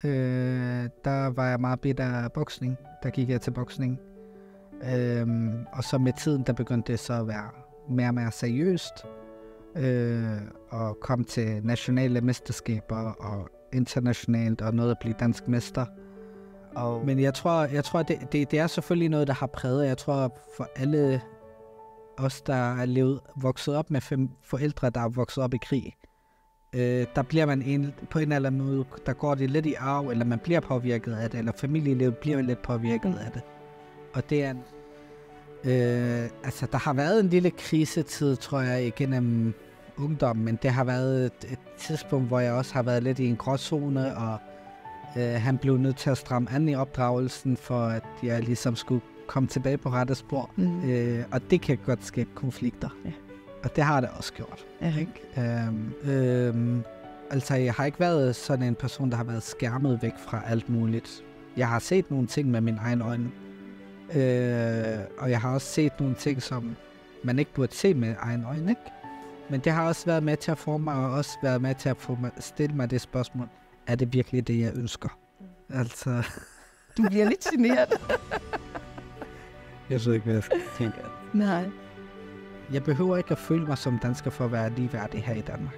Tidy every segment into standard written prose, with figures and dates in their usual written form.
der var jeg meget bedt af boksning. Der gik jeg til boksning. Og så med tiden, der begyndte det så at være mere og mere seriøst. Og kom til nationale mesterskaber og internationalt og noget at blive dansk mester. Men jeg tror det er selvfølgelig noget, der har præget. Jeg tror for alle os, der er vokset op med 5 forældre, der er vokset op i krig, der bliver man på en eller anden måde, der går det lidt i arv, eller man bliver påvirket af det, eller familielivet bliver lidt påvirket af det. Og det er der har været en lille krisetid, tror jeg, igennem ungdommen, men det har været et tidspunkt, hvor jeg også har været lidt i en gråzone, og han blev nødt til at stramme an i opdragelsen, for at jeg ligesom skulle komme tilbage på rette spor. Og det kan godt skabe konflikter. Ja. Og det har det også gjort. Ja. Ikke? Jeg har ikke været sådan en person, der har været skærmet væk fra alt muligt. Jeg har set nogle ting med mine egne øjne. Og jeg har også set nogle ting, som man ikke burde se med egne øjne. Ikke? Men det har også været med til at forme mig, og også været med til at stille mig det spørgsmål. Er det virkelig det, jeg ønsker? Altså... Du bliver lidt generet. Jeg ved ikke, hvad jeg skal tænke. Nej. Jeg behøver ikke at føle mig som dansker for at være ligeværdig her i Danmark.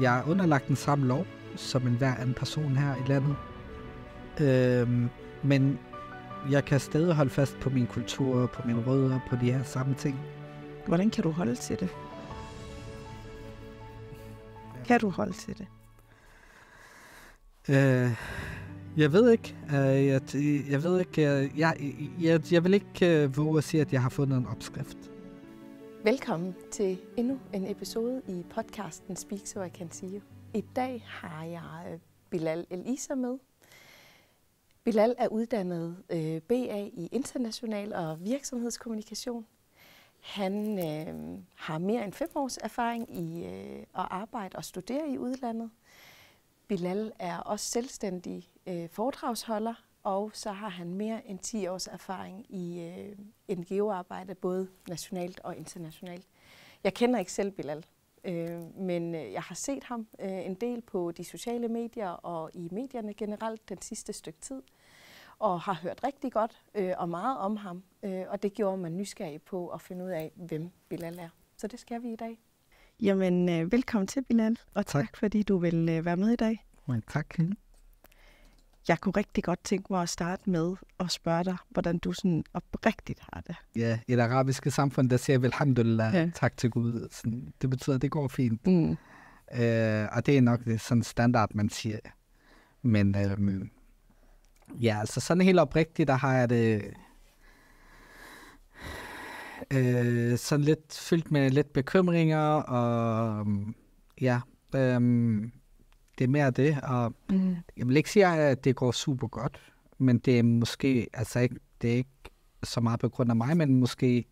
Jeg er underlagt den samme lov, som enhver anden person her i landet. Men jeg kan stadig holde fast på min kultur, på mine rødder, på de her samme ting. Hvordan kan du holde til det? Kan du holde til det? Jeg ved ikke. Jeg ved ikke. Jeg vil ikke våge at sige, at jeg har fundet en opskrift. Velkommen til endnu en episode i podcasten Speak So I Can See You. I dag har jeg Bilal El Issa med. Bilal er uddannet BA i international og virksomhedskommunikation. Han har mere end 5 års erfaring i at arbejde og studere i udlandet. Bilal er også selvstændig foredragsholder, og så har han mere end 10 års erfaring i NGO-arbejde, både nationalt og internationalt. Jeg kender ikke selv Bilal, men jeg har set ham en del på de sociale medier og i medierne generelt den sidste stykke tid, og har hørt rigtig godt og meget om ham, og det gjorde mig nysgerrig på at finde ud af, hvem Bilal er. Så det skal vi i dag. Jamen, velkommen til, Bilal, og tak fordi du vil være med i dag. Tak. Jeg kunne rigtig godt tænke mig at starte med at spørge dig, hvordan du sådan oprigtigt har det. Ja, i det arabiske samfund, der siger vi alhamdulillah, tak til Gud. Sådan, det betyder, at det går fint. Og det er nok det sådan standard, man siger. Men altså sådan helt oprigtigt, der har jeg det sådan lidt fyldt med lidt bekymringer, og det er mere det, og jeg vil ikke sige, at det går super godt, men det er måske, det er ikke så meget på grund af mig, men måske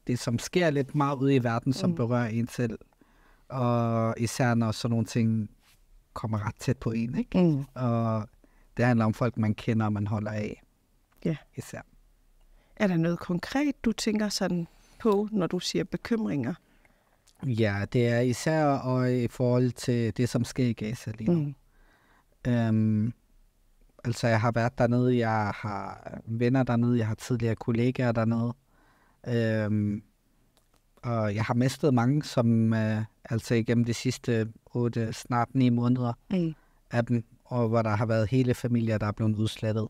det, som sker lidt meget ude i verden, som berører en selv, og især når sådan nogle ting kommer ret tæt på en, ikke? Og det handler om folk, man kender og man holder af. Ja. Især. Er der noget konkret, du tænker sådan på, når du siger bekymringer? Ja, det er især og i forhold til det, som sker i Gaza lige nu. Jeg har været dernede, jeg har venner dernede, jeg har tidligere kollegaer dernede. Og jeg har mistet mange, som igennem de sidste 8, snart 9 måneder af dem, og hvor der har været hele familier, der er blevet udslettet.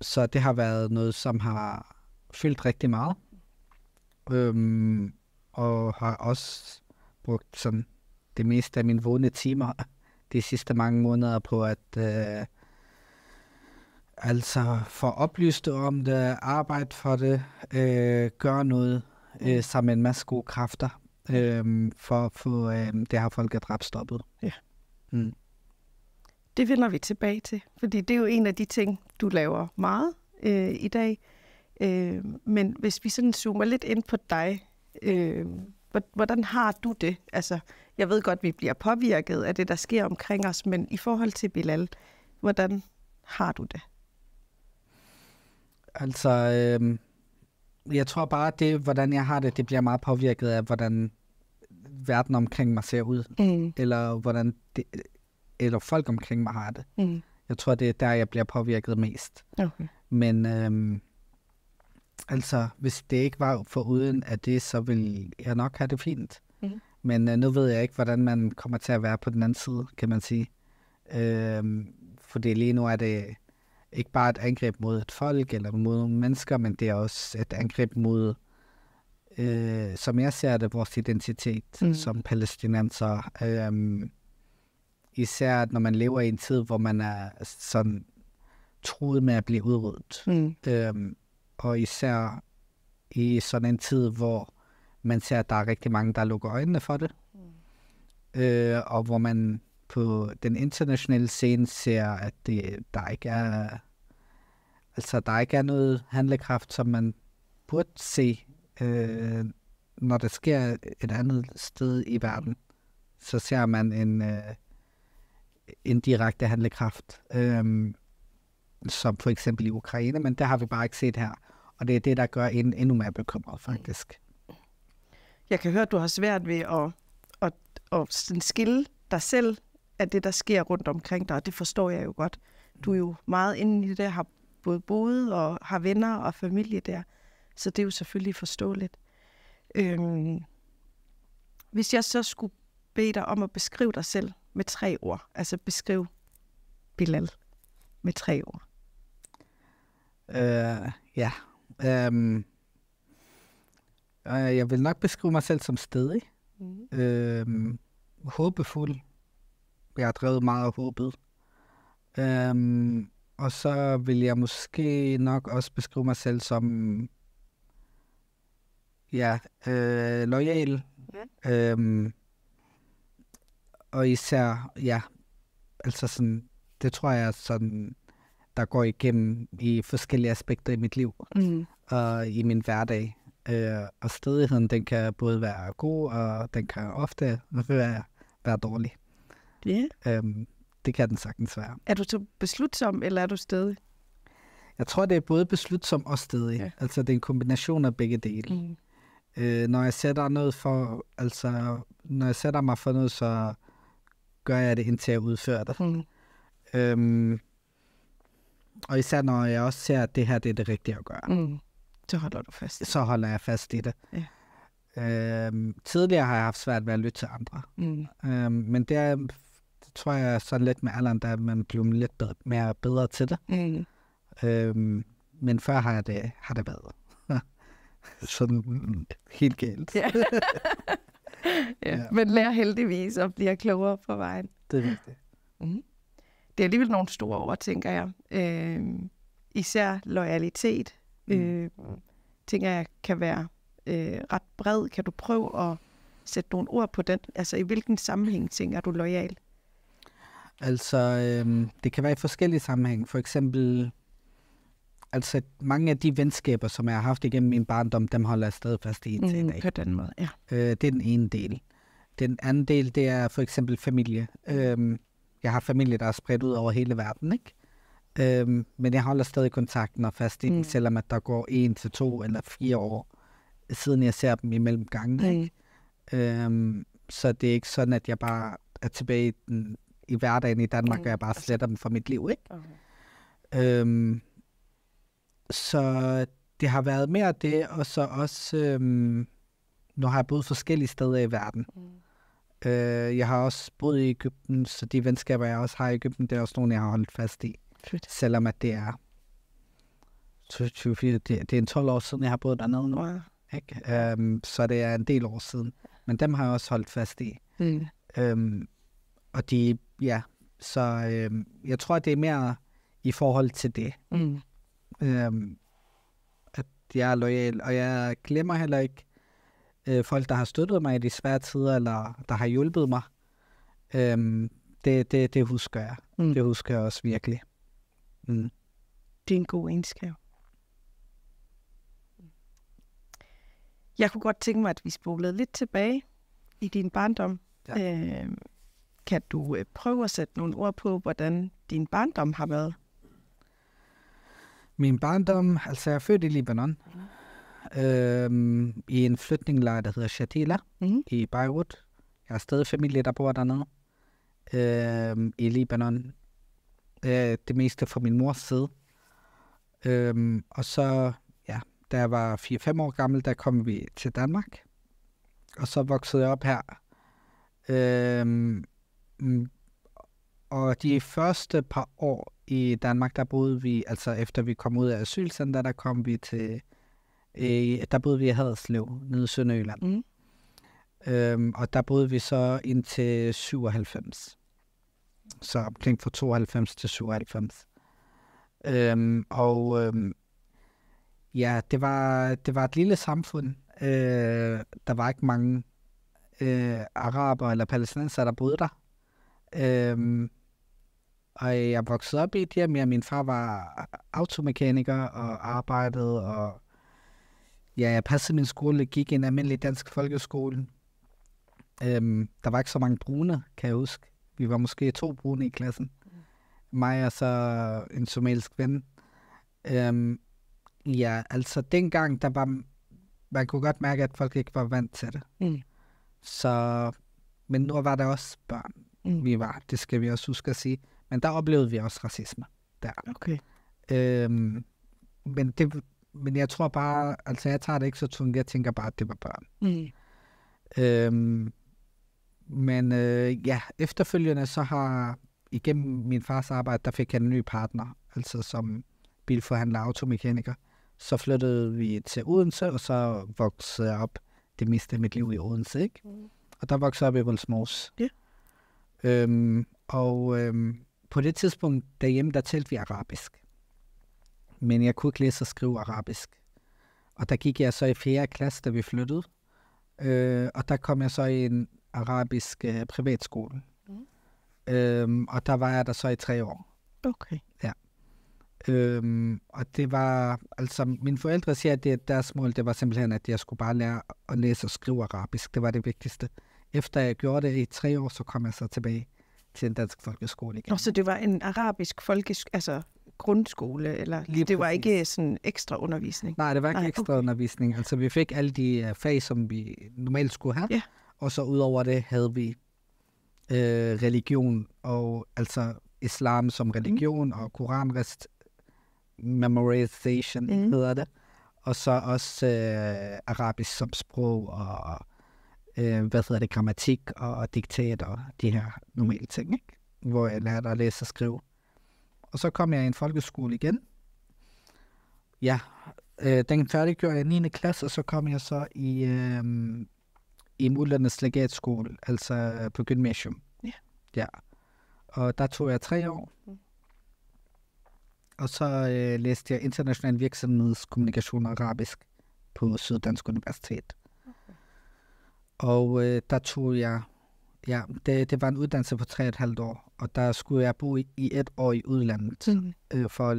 Så det har været noget, som har fyldt rigtig meget. Og har også brugt sådan det meste af mine vågne timer de sidste mange måneder på at få oplyst om det, arbejde for det, gøre noget sammen med en masse gode kræfter for at få det her folkedrab stoppet. Ja. Det vender vi tilbage til, fordi det er jo en af de ting, du laver meget i dag. Men hvis vi sådan zoomer lidt ind på dig, hvordan har du det? Altså, jeg ved godt, vi bliver påvirket af det, der sker omkring os, men i forhold til Bilal, hvordan har du det? Jeg tror bare, at hvordan jeg har det, det bliver meget påvirket af, hvordan verden omkring mig ser ud. Eller hvordan eller folk omkring mig har det. Jeg tror, det er der, jeg bliver påvirket mest. Okay. Men altså, hvis det ikke var for uden af det, så vil jeg nok have det fint. Men nu ved jeg ikke, hvordan man kommer til at være på den anden side, kan man sige. Fordi lige nu er det ikke bare et angreb mod et folk eller mod nogle mennesker, men det er også et angreb mod, som jeg ser det, vores identitet som palæstinenser. Især når man lever i en tid, hvor man er sådan truet med at blive udryddet. Og især i sådan en tid, hvor man ser, at der er rigtig mange, der lukker øjnene for det. Og hvor man på den internationale scene ser, at der ikke er noget handlekraft, som man burde se, når der sker et andet sted i verden. Så ser man en direkte handlekraft, som for eksempel i Ukraine, men det har vi bare ikke set her. Og det er det, der gør en endnu mere bekymret, faktisk. Jeg kan høre, at du har svært ved at skille dig selv af det, der sker rundt omkring dig, og det forstår jeg jo godt. Du er jo meget inde i det, har både boet og har venner og familie der, så det er jo selvfølgelig forståeligt. Hvis jeg så skulle bede dig om at beskrive dig selv med 3 ord, altså beskriv Bilal med 3 ord. Ja. Jeg vil nok beskrive mig selv som stedig. Håbefuld. Jeg har drevet meget af håbet. Og så vil jeg måske nok også beskrive mig selv som loyal. Og især, altså sådan, det tror jeg sådan, der går igennem i forskellige aspekter i mit liv og i min hverdag. Og stedigheden, den kan både være god, og den kan ofte være dårlig. Yeah. Det kan den sagtens være. Er du så beslutsom, eller er du stedig? Jeg tror, det er både beslutsom og stedig. Ja. Altså, det er en kombination af begge dele. Når jeg sætter mig for noget, så gør jeg det, indtil jeg udfører det. Og især når jeg også ser, at det her det er det rigtige at gøre. Så holder du fast. Så holder jeg fast i det. Ja. Tidligere har jeg haft svært ved at lytte til andre. Men det tror jeg sådan lidt med alderen, der man bliver lidt bedre til det. Men før har det været sådan helt galt. Ja. Men lærer heldigvis og bliver klogere på vejen. Det er rigtigt. Det er alligevel nogle store ord, tænker jeg. Især loyalitet, tænker jeg, kan være ret bred. Kan du prøve at sætte nogle ord på den? Altså, i hvilken sammenhæng tænker du loyal? Altså, det kan være i forskellige sammenhæng. For eksempel, altså mange af de venskaber, som jeg har haft igennem min barndom, dem holder jeg stadig fast i til i dag. På den måde, ja. Det er den ene del. Den anden del, det er for eksempel familie. Jeg har familie, der er spredt ud over hele verden, ikke? Men jeg holder stadig kontakten og fast i den, selvom at der går 1 til 2 eller 4 år, siden jeg ser dem imellem gange. Så det er ikke sådan, at jeg bare er tilbage i hverdagen i Danmark, og jeg bare sletter dem fra mit liv, ikke? Så det har været mere det, og så også, nu har jeg boet forskellige steder i verden. Jeg har også boet i Egypten, så de venskaber, jeg også har i Egypten, det er også nogle, jeg har holdt fast i. Selvom at det er 24, det er en 12 år siden, jeg har boet dernede nu. Ikke? Så det er en del år siden. Men dem har jeg også holdt fast i. Og de, så jeg tror, det er mere i forhold til det. At jeg er loyal, og jeg glemmer heller ikke folk, der har støttet mig i de svære tider, eller der har hjulpet mig. Det husker jeg. Det husker jeg også virkelig. Det er en god egenskab. Jeg kunne godt tænke mig, at vi spolede lidt tilbage i din barndom. Ja. Kan du prøve at sætte nogle ord på, hvordan din barndom har været? Min barndom, altså jeg er født i Libanon. I en flytninglejr, der hedder Shatila i Beirut. Jeg har stadig familie, der bor dernede. i Libanon. Det meste fra min mors side. Og så, ja, da jeg var 4-5 år gammel, der kom vi til Danmark. Og så voksede jeg op her. Og de første par år i Danmark, der boede vi, altså efter vi kom ud af asylcenter, der kom vi til, der boede vi i Haderslev, nede i Sønderjylland. Og der boede vi så indtil 97. Så omkring fra 92 til 97. Ja, det var et lille samfund. Der var ikke mange araber eller palæstinenser, der boede der. Og jeg voksede op i et hjem. Min far var automekaniker og arbejdede, og ja, jeg passede min skole, gik i en almindelig dansk folkeskole. Der var ikke så mange brune, kan jeg huske. Vi var måske 2 brune i klassen. Mig og så en somalisk ven. Ja, altså dengang, der var, man kunne godt mærke, at folk ikke var vant til det. Så, men nu var der også børn. Vi var, det skal vi også huske at sige. Men der oplevede vi også racisme der. Okay. Men jeg tror bare, altså jeg tager det ikke så tungt, jeg tænker bare, at det var børn. Ja, efterfølgende så har, igennem min fars arbejde, der fik jeg en ny partner, altså som bilforhandler og automekaniker. Så flyttede vi til Odense, og så voksede jeg op det meste af mit liv i Odense, ikke? Og der voksede jeg op i Vollsmose. På det tidspunkt derhjemme, der talte vi arabisk. Men jeg kunne ikke læse og skrive arabisk. Og der gik jeg så i 4. klasse, da vi flyttede. Og der kom jeg så i en arabisk privatskole. Og der var jeg der så i 3 år. Okay. Ja. Og det var, altså mine forældre siger, at deres mål, det var simpelthen, at jeg skulle bare lære at læse og skrive arabisk. Det var det vigtigste. Efter jeg gjorde det i 3 år, så kom jeg så tilbage til en dansk folkeskole igen. Og så det var en arabisk grundskole, eller Lige det var præcis. ikke sådan ekstra undervisning? Nej, det var ikke ekstra undervisning. Altså vi fik alle de fag, som vi normalt skulle have. Ja. Og så udover det havde vi religion, og altså islam som religion, og koranrest memorization hedder det. Og så også arabisk som sprog, og grammatik og diktat og de her normale ting, ikke? Hvor jeg lærte at læse og skrive. Og så kom jeg i en folkeskole igen. Ja, den færdiggjorde jeg i 9. klasse, og så kom jeg så i Mullernes Legatskole, altså på gymnasium. Ja. Og der tog jeg 3 år. Og så læste jeg international virksomhedskommunikation og arabisk på Syddansk Universitet. Og der tog jeg, ja, det var en uddannelse på 3,5 år, og der skulle jeg bo i 1 år i udlandet for at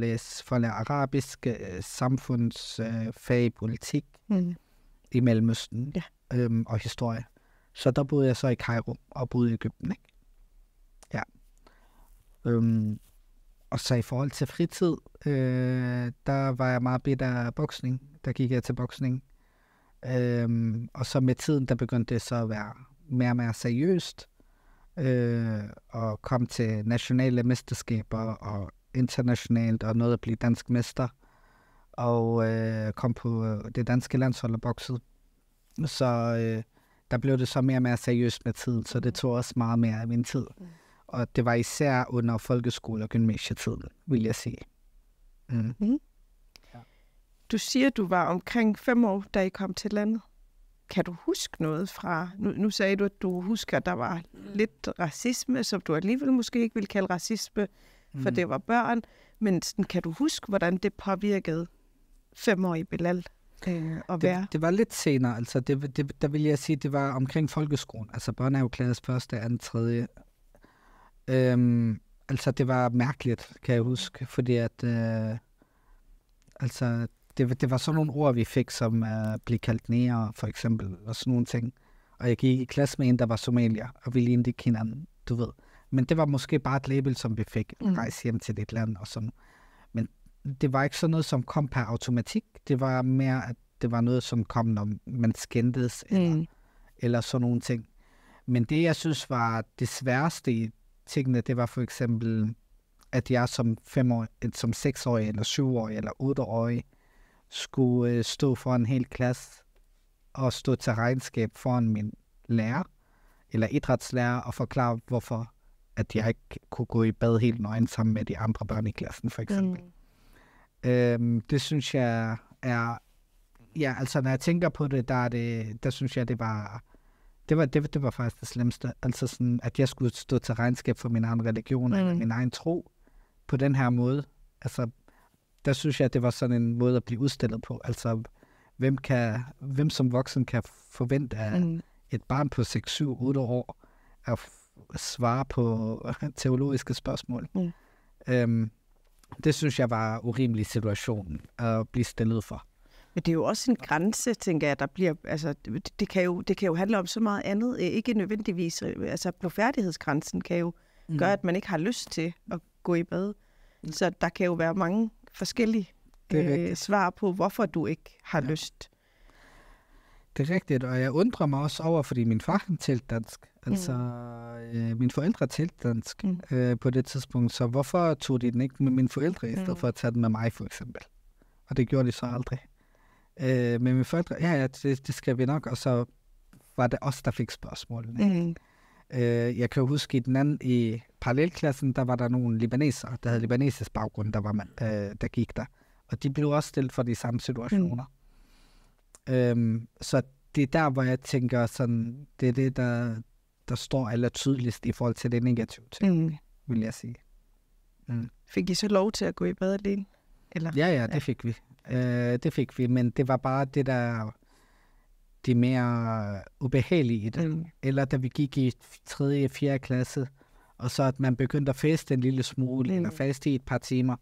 lære arabisk, samfundsfag, politik i Mellemøsten og historie. Så der boede jeg så i Kairo og boede i Egypten, ikke? Ja. Og så i forhold til fritid, der var jeg meget bedt af boksning. Der gik jeg til boksning. Og så med tiden, der begyndte det så at være mere og mere seriøst. Og kom til nationale mesterskaber og internationalt, og nåede at blive dansk mester. Og kom på det danske landshold og boksede. Så der blev det så mere og mere seriøst med tiden, så det tog også meget mere af min tid. Og det var især under folkeskole- og gymnasietiden, vil jeg sige. Ja. Du siger, du var omkring 5 år, da I kom til landet. Kan du huske noget fra... Nu sagde du, at du husker, at der var lidt racisme, som du alligevel måske ikke ville kalde racisme, for det var børn. Men sådan, kan du huske, hvordan det påvirkede 5-årige Bilal at være? Det var lidt senere. Altså, der vil jeg sige, det var omkring folkeskolen. Altså børnehaveklasse 1., 2., 3. Altså, det var mærkeligt, kan jeg huske, fordi at... altså, det var sådan nogle ord, vi fik, som blev kaldt nære, for eksempel, og sådan nogle ting. Og jeg gik i klasse med en, der var somalier, og vi lignede ikke hinanden, du ved. Men det var måske bare et label, som vi fik, rejse hjem til et land og sådan. Men det var ikke sådan noget, som kom per automatik. Det var mere, at det var noget, som kom, når man skændtes, eller sådan nogle ting. Men det, jeg synes var det sværeste i tingene, det var for eksempel, at jeg som 6-årig, eller 7-årig, eller 8-årig, skulle stå for en hel klasse, og stå til regnskab foran min lærer, eller idrætslærer, og forklare, hvorfor at jeg ikke kunne gå i bad helt nøgen sammen med de andre børn i klassen, for eksempel. Det synes jeg er... Ja, altså når jeg tænker på det, der synes jeg, det var faktisk det slemmeste. Altså sådan, at jeg skulle stå til regnskab for min egen religion, eller min egen tro, på den her måde. Altså, der synes jeg, det var sådan en måde at blive udstillet på. Altså, hvem som voksen kan forvente af et barn på 6, 7, 8 år at svare på teologiske spørgsmål. Det synes jeg var en urimelig situation at blive stillet for. Men det er jo også en grænse, tænker jeg, der bliver, altså, det kan jo handle om så meget andet, ikke nødvendigvis, altså blodfærdighedsgrænsen kan jo gøre, at man ikke har lyst til at gå i bad. Så der kan jo være mange forskellige svar på, hvorfor du ikke har lyst. Det er rigtigt, og jeg undrer mig også over, fordi min far talte dansk, altså mine forældre talte dansk på det tidspunkt, så hvorfor tog de den ikke med mine forældre, i stedet for at tage den med mig, for eksempel? Og det gjorde de så aldrig. Men mine forældre, det skal vi nok, og så var det os, der fik spørgsmålene. Jeg kan jo huske, i parallelklassen, der var der nogle libanesere, der havde libanesisk baggrund, der gik der. Og de blev også stillet for de samme situationer. Så det er der, hvor jeg tænker, sådan, det er det, der står aller tydeligst i forhold til det negative ting, vil jeg sige. Fik I så lov til at gå i bad alene? Eller? Ja, det fik vi. Det fik vi, men det var bare det mere ubehagelige i det. Eller da vi gik i 3. og 4. klasse, og så at man begyndte at faste en lille smule, eller faste i et par timer,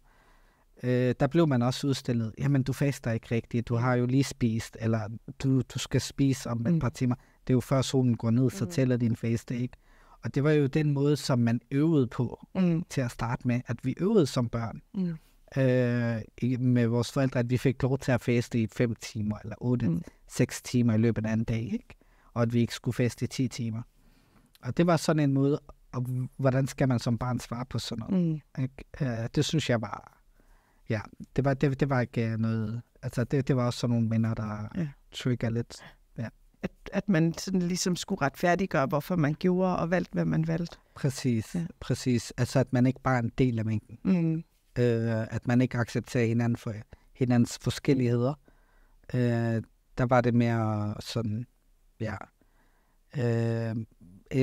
der blev man også udstillet. Jamen, du faster ikke rigtigt, du har jo lige spist, eller du skal spise om et par timer. Det er jo før solen går ned, så tæller din faste, ikke? Og det var jo den måde, som man øvede på til at starte med, at vi øvede som børn. Med vores forældre, at vi fik lov til at faste i 5 timer, eller 6 timer i løbet af en dag, ikke? Og at vi ikke skulle faste i 10 timer. Og det var sådan en måde, og hvordan skal man som barn svare på sådan noget? Det synes jeg var, ja, det var ikke noget, altså det var også sådan nogle minder, der trigger lidt. Ja. At man sådan ligesom skulle retfærdiggøre, hvorfor man gjorde og valgte, hvad man valgte. Præcis. Altså at man ikke bare er en del af mængden. At man ikke accepterer hinanden for hinandens forskelligheder. Der var det mere sådan,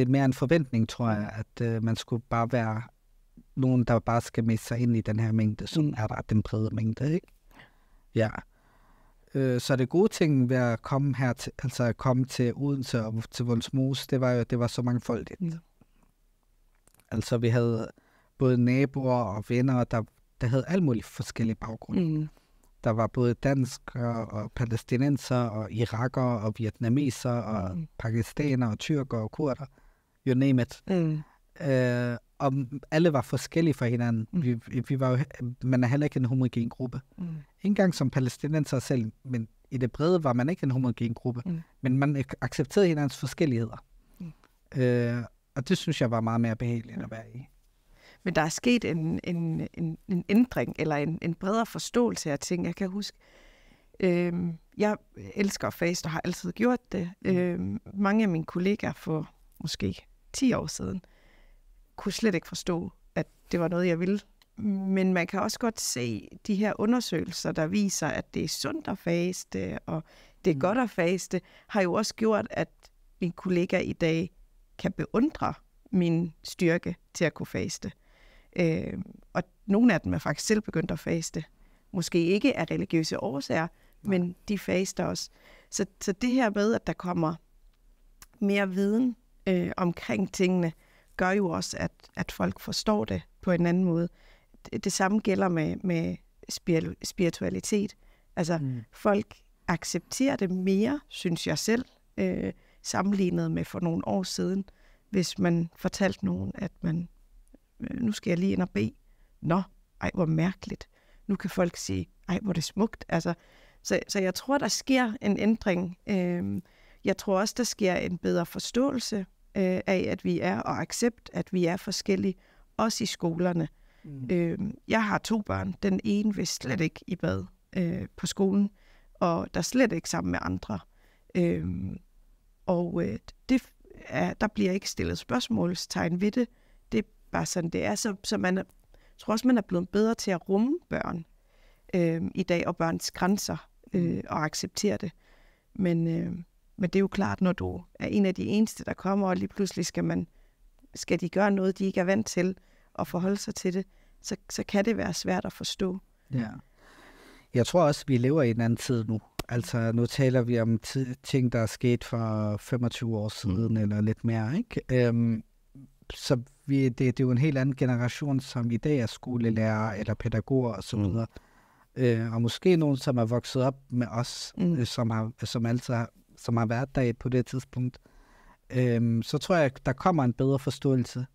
mere en forventning, tror jeg, at man skulle bare være nogen, der bare skal miste sig ind i den her mængde, som er der den brede mængde, ikke? Ja. Så det gode ting ved at komme her til, altså at komme til Odense og til Vollsmose, det var så mangfoldigt. Altså vi havde både naboer og venner, der havde alle mulige forskellige baggrunde. Der var både danskere og palæstinenser og irakere og vietnamesere og pakistanere og tyrker og kurder. You name it. Og alle var forskellige fra hinanden. Vi var jo, man er heller ikke en homogen gruppe. Ikke engang som palæstinenser selv, men i det brede var man ikke en homogen gruppe. Men man accepterede hinandens forskelligheder. Og det synes jeg var meget mere behageligt at være i. Men der er sket en ændring, eller en bredere forståelse af ting. Jeg kan huske, jeg elsker at faste og har altid gjort det. Mange af mine kollegaer for måske 10 år siden kunne slet ikke forstå, at det var noget, jeg ville. Men man kan også godt se de her undersøgelser, der viser, at det er sundt at faste, og det er godt at faste, har jo også gjort, at mine kollegaer i dag kan beundre min styrke til at kunne faste. Og nogle af dem er faktisk selv begyndt at faste. Måske ikke af religiøse årsager, men de faster også. Så det her med, at der kommer mere viden omkring tingene, gør jo også, at folk forstår det på en anden måde. Det samme gælder med spiritualitet. Altså, folk accepterer det mere, synes jeg selv, sammenlignet med for nogle år siden, hvis man fortalte nogen, at nu skal jeg lige ind og bede. Nå, ej, hvor mærkeligt. Nu kan folk sige, ej, hvor det smukt. Altså, så jeg tror, der sker en ændring. Jeg tror også, der sker en bedre forståelse af, at vi er, og accept, at vi er forskellige, også i skolerne. Jeg har 2 børn. Den ene vil slet ikke i bad på skolen, og der er slet ikke sammen med andre. Der bliver ikke stillet spørgsmålstegn ved det. Det er bare sådan, det er. Så jeg tror også, man er blevet bedre til at rumme børn i dag, og børns grænser, og acceptere det. Men det er jo klart, når du er en af de eneste, der kommer, og lige pludselig skal de gøre noget, de ikke er vant til, og forholde sig til det, så kan det være svært at forstå. Ja. Jeg tror også, vi lever i en anden tid nu. Altså, nu taler vi om ting, der er sket for 25 år siden, eller lidt mere, ikke? Så det er jo en helt anden generation, som i dag er skolelærer eller pædagoger og så videre. Og måske nogen, som er vokset op med os, som har været der på det tidspunkt. Så tror jeg, der kommer en bedre forståelse.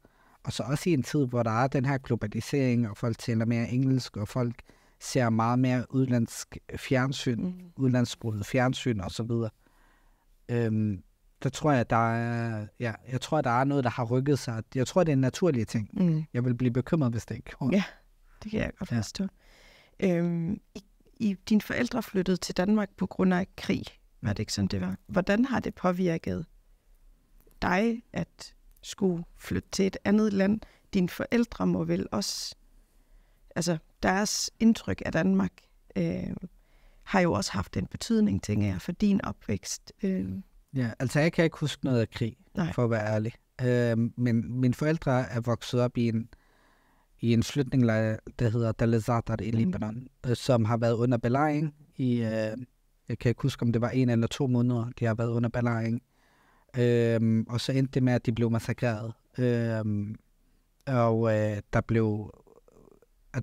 Og så også i en tid, hvor der er den her globalisering, og folk taler mere engelsk, og folk ser meget mere udlandsk fjernsyn, udlandssproget fjernsyn og så videre. Der tror jeg, der er noget, der har rykket sig. Jeg tror, det er en naturlig ting. Jeg vil blive bekymret, hvis det ikke går. Ja, det kan jeg godt forstå. Dine forældre flyttede til Danmark på grund af krig. Var det ikke sådan, det var? Hvordan har det påvirket dig at skulle flytte til et andet land? Dine forældre må vel også... Altså, deres indtryk af Danmark har jo også haft en betydning, tænker jeg, for din opvækst. Ja, altså jeg kan ikke huske noget af krig, for at være ærlig. Men mine forældre er vokset op i en flytninglejr, der hedder Dal-e-Zartar i Libanon, som har været under belejring i, jeg kan ikke huske, om det var 1 eller 2 måneder, de har været under belejring. Og så endte det med, at de blev massakreret.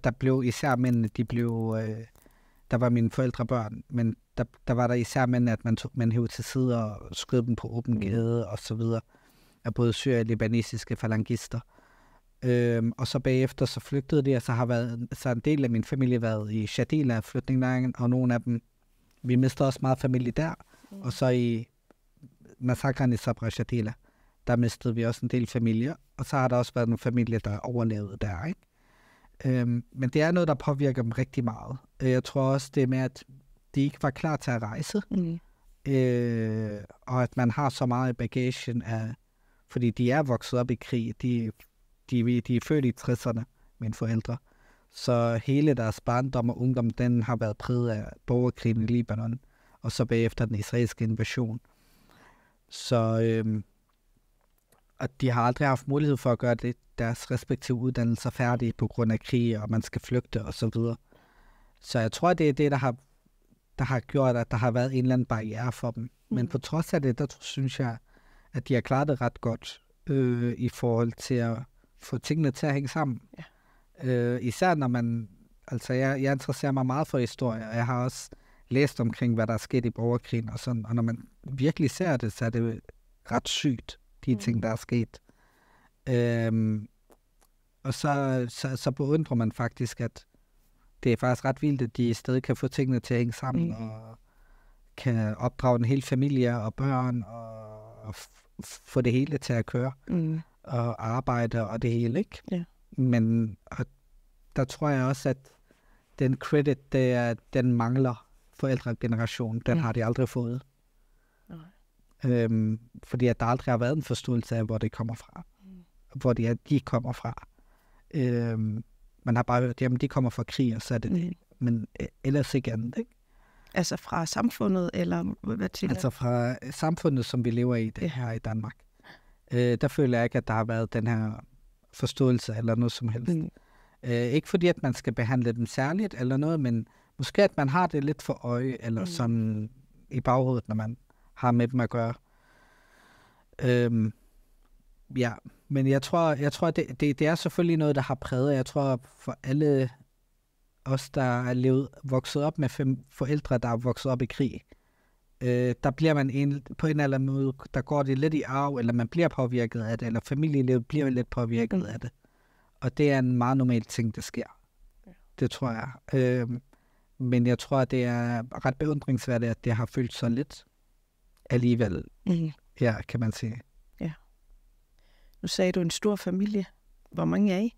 Der blev især mændene, der var mine forældre børn, men der var der især mændene, at man hævde til side og skød dem på åben gade og så videre, af både syriske og libanesiske falangister. Og så bagefter så flygtede de, og så en del af min familie været i Shadila, flytninglejren, og nogle af dem, vi mistede også meget familie der, og så i massakren i Sabra Shadila, der mistede vi også en del familier, og så har der også været nogle familier, der overlevede der, ikke? Men det er noget, der påvirker dem rigtig meget. Jeg tror også, det med, at de ikke var klar til at rejse, og at man har så meget i bagagen af, fordi de er vokset op i krig, de er født i 60'erne, mine forældre, så hele deres barndom og ungdom, den har været præget af borgerkrigen i Libanon, og så bagefter den israelske invasion. Så og de har aldrig haft mulighed for at gøre deres respektive uddannelser færdige på grund af krig, og man skal flygte og så videre. Så jeg tror, det er det, der har gjort, at der har været en eller anden barriere for dem. Men på trods af det, der synes jeg, at de har klaret det ret godt i forhold til at få tingene til at hænge sammen. Ja. Især når man... Altså, jeg interesserer mig meget for historie, og jeg har også læst omkring, hvad der er sket i borgerkrigen og sådan. Og når man virkelig ser det, så er det ret sygt, de ting, der er sket. Og så beundrer man faktisk, at det er faktisk ret vildt, at de stadig kan få tingene til at hænge sammen, og kan opdrage en hel familie og børn, og få det hele til at køre, og arbejde og det hele, ikke? Ja. Men der tror jeg også, at den credit, den mangler forældregenerationen, den har de aldrig fået. Fordi at der aldrig har været en forståelse af, hvor det kommer fra. Hvor de kommer fra. Man har bare hørt, jamen de kommer fra krig, og så er det det. Men ellers ikke andet, ikke? Altså fra samfundet, eller hvad til? Altså fra samfundet, som vi lever i det her i Danmark. Der føler jeg ikke, at der har været den her forståelse, eller noget som helst. Ikke fordi, at man skal behandle dem særligt, eller noget, men måske, at man har det lidt for øje, eller sådan i baghovedet, når man har med dem at gøre. Ja, men jeg tror det er selvfølgelig noget, der har præget. Jeg tror, for alle os, der er vokset op med forældre, der er vokset op i krig, der bliver man på en eller anden måde, der går det lidt i arv, eller man bliver påvirket af det, eller familielivet bliver lidt påvirket af det. Og det er en meget normal ting, der sker. Ja. Det tror jeg. Men jeg tror, at det er ret beundringsværdigt, at det har følt så lidt alligevel. Ja, kan man sige. Ja. Nu sagde du en stor familie. Hvor mange er I?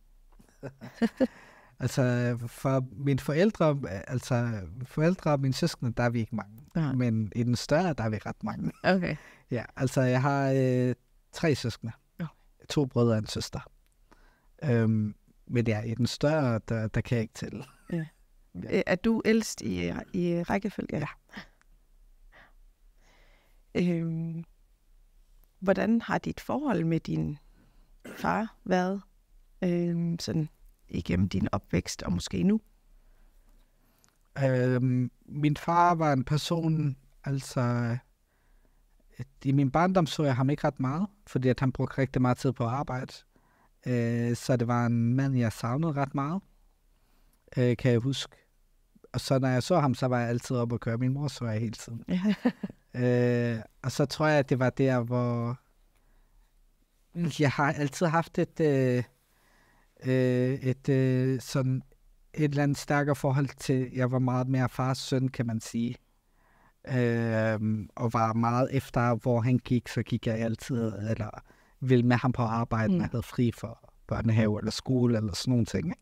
Altså, for mine forældre og mine søskende, der er vi ikke mange. Ja. Men i den større, der er vi ret mange. Okay. Ja, altså, jeg har 3 søskende. Ja. 2 brødre og en søster. Men ja, i den større, der kan jeg ikke tælle. Ja. Ja. Er du ældst i rækkefølge? Ja. Hvordan har dit forhold med din far været sådan igennem din opvækst og måske nu? Min far var en person, altså i min barndom så jeg ham ikke ret meget, fordi at han brugte rigtig meget tid på arbejde. Så det var en mand, jeg savnede ret meget, kan jeg huske. Og så når jeg så ham, så var jeg altid oppe og køre. Min mor så jeg hele tiden. Og så tror jeg, at det var der, hvor jeg har altid haft sådan et eller andet stærkere forhold til, jeg var meget mere fars søn, kan man sige. Og var meget efter, hvor han gik, så gik jeg altid, eller ville med ham på arbejde, når jeg havde fri for børnehave eller skole, eller sådan nogle ting.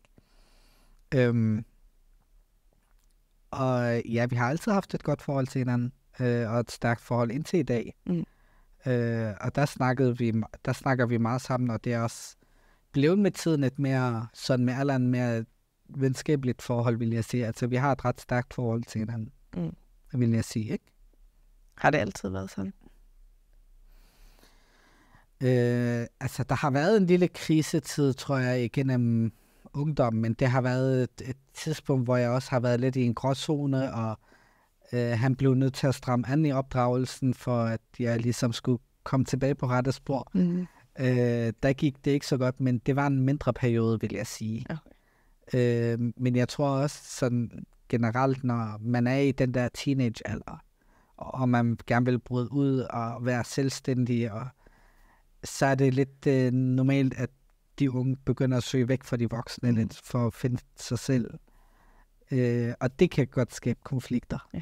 Og ja, vi har altid haft et godt forhold til hinanden, og et stærkt forhold indtil i dag. Og der snakker vi meget sammen, og det er også blevet med tiden et mere, sådan med alderen, mere venskabeligt forhold, vil jeg sige. Altså, vi har et ret stærkt forhold til hinanden, vil jeg sige, ikke? Har det altid været sådan? Altså, der har været en lille krisetid, tror jeg, igennem ungdommen, men det har været et tidspunkt, hvor jeg også har været lidt i en gråzone, og han blev nødt til at stramme an i opdragelsen, for at jeg ligesom skulle komme tilbage på rette spor. Der gik det ikke så godt, men det var en mindre periode, vil jeg sige. Okay. Men jeg tror også sådan generelt, når man er i den der teenagealder, og man gerne vil bryde ud og være selvstændig, og så er det lidt normalt, at de unge begynder at søge væk fra de voksne lidt, for at finde sig selv. Og det kan godt skabe konflikter. Ja.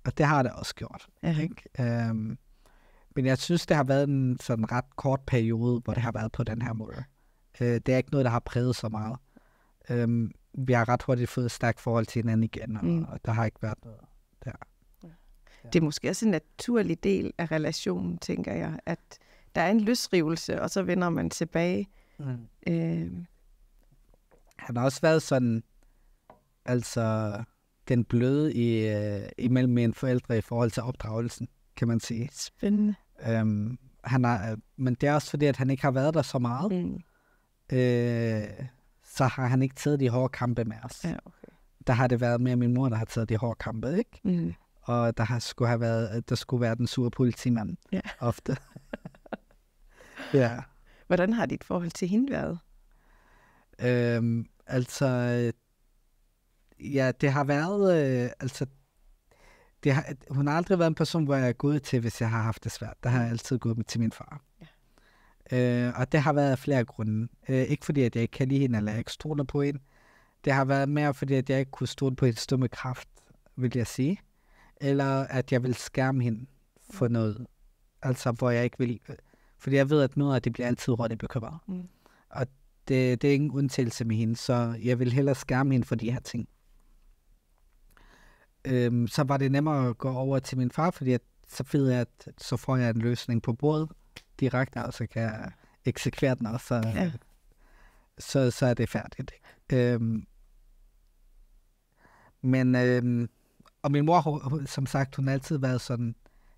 Og det har det også gjort. Ikke? Men jeg synes, det har været en sådan ret kort periode, hvor det har været på den her måde. Det er ikke noget, der har præget så meget. Vi har ret hurtigt fået et stærkt forhold til hinanden igen, og der har ikke været noget der. Ja. Det er måske også en naturlig del af relationen, tænker jeg, at der er en løsrivelse, og så vender man tilbage. Han har også været sådan, altså den bløde imellem mine forældre i forhold til opdragelsen, kan man sige. Spændende. Men det er også fordi, at han ikke har været der så meget. Så har han ikke taget de hårde kampe med os. Ja, okay. Der har det været mere min mor, der har taget de hårde kampe, ikke? Og der skulle være den sure politimand ofte. Ja. Hvordan har dit forhold til hende været? Ja, det har været, hun har aldrig været en person, hvor jeg er gået til, hvis jeg har haft det svært. Der har jeg altid gået med til min far. Ja. Og det har været af flere grunde. Ikke fordi, at jeg ikke kan lide hende, eller jeg ikke stoler på hende. Det har været mere fordi, at jeg ikke kunne stole på hendes dumme kraft, vil jeg sige. Eller at jeg vil skærme hende for noget. Altså, hvor jeg ikke vil. Fordi jeg ved, at noget af det bliver altid hurtigt bekymret. Og det er ingen undtagelse med hende, så jeg vil hellere skærme hende for de her ting. Så var det nemmere at gå over til min far, fordi så ved jeg, at så får jeg en løsning på bordet direkte, og så kan jeg eksekvere den, og så er det færdigt. Og min mor, som sagt, hun har altid været sådan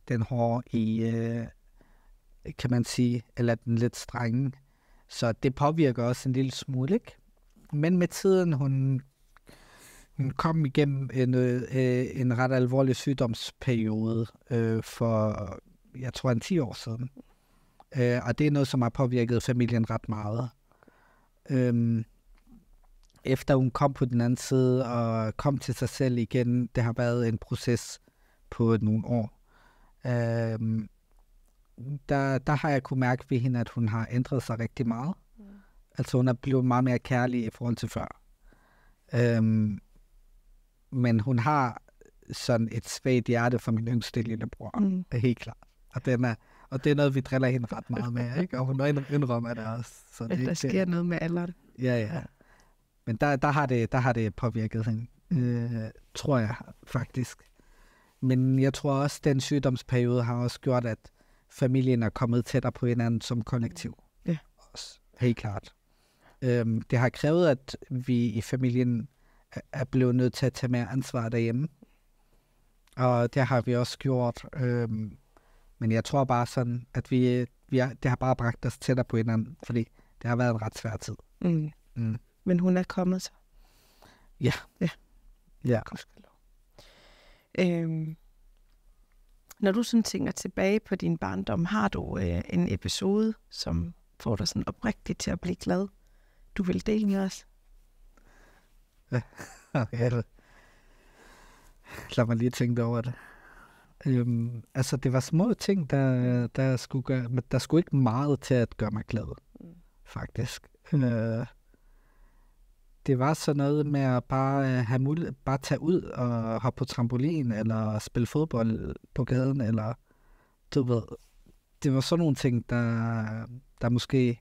den hårde kan man sige, eller den lidt strenge. Så det påvirker også en lille smule, ikke? Men med tiden, hun kom igennem en ret alvorlig sygdomsperiode for, jeg tror, 10 år siden. Og det er noget, som har påvirket familien ret meget. Efter hun kom på den anden side og kom til sig selv igen, det har været en proces på nogle år. Der har jeg kunne mærke ved hende, at hun har ændret sig rigtig meget. Altså hun er blevet meget mere kærlig i forhold til før. Men hun har sådan et svagt hjerte for min yngste lillebror, helt klart. Og det er noget, vi driller hende ret meget med, ikke? Og hun indrømmer det også. Så det der sker noget med alderen. Ja. Men der har det påvirket hende, tror jeg faktisk. Men jeg tror også, at den sygdomsperiode har også gjort, at familien er kommet tættere på hinanden som kollektiv. Ja. Også, helt klart. Det har krævet, at vi i familien er blevet nødt til at tage mere ansvar derhjemme. Og det har vi også gjort. Men jeg tror bare sådan, at det har bare bragt os tættere på hinanden, fordi det har været en ret svær tid. Men hun er kommet så? Ja. Når du sådan tænker tilbage på din barndom, har du en episode, som får dig sådan oprigtigt til at blive glad? Du vil dele med os? Ja, lad mig lige tænke over det. Altså, det var små ting, der skulle ikke meget til at gøre mig glad, faktisk. Det var sådan noget med at bare tage ud og hoppe på trampolin, eller spille fodbold på gaden, eller du ved, det var sådan nogle ting, der måske,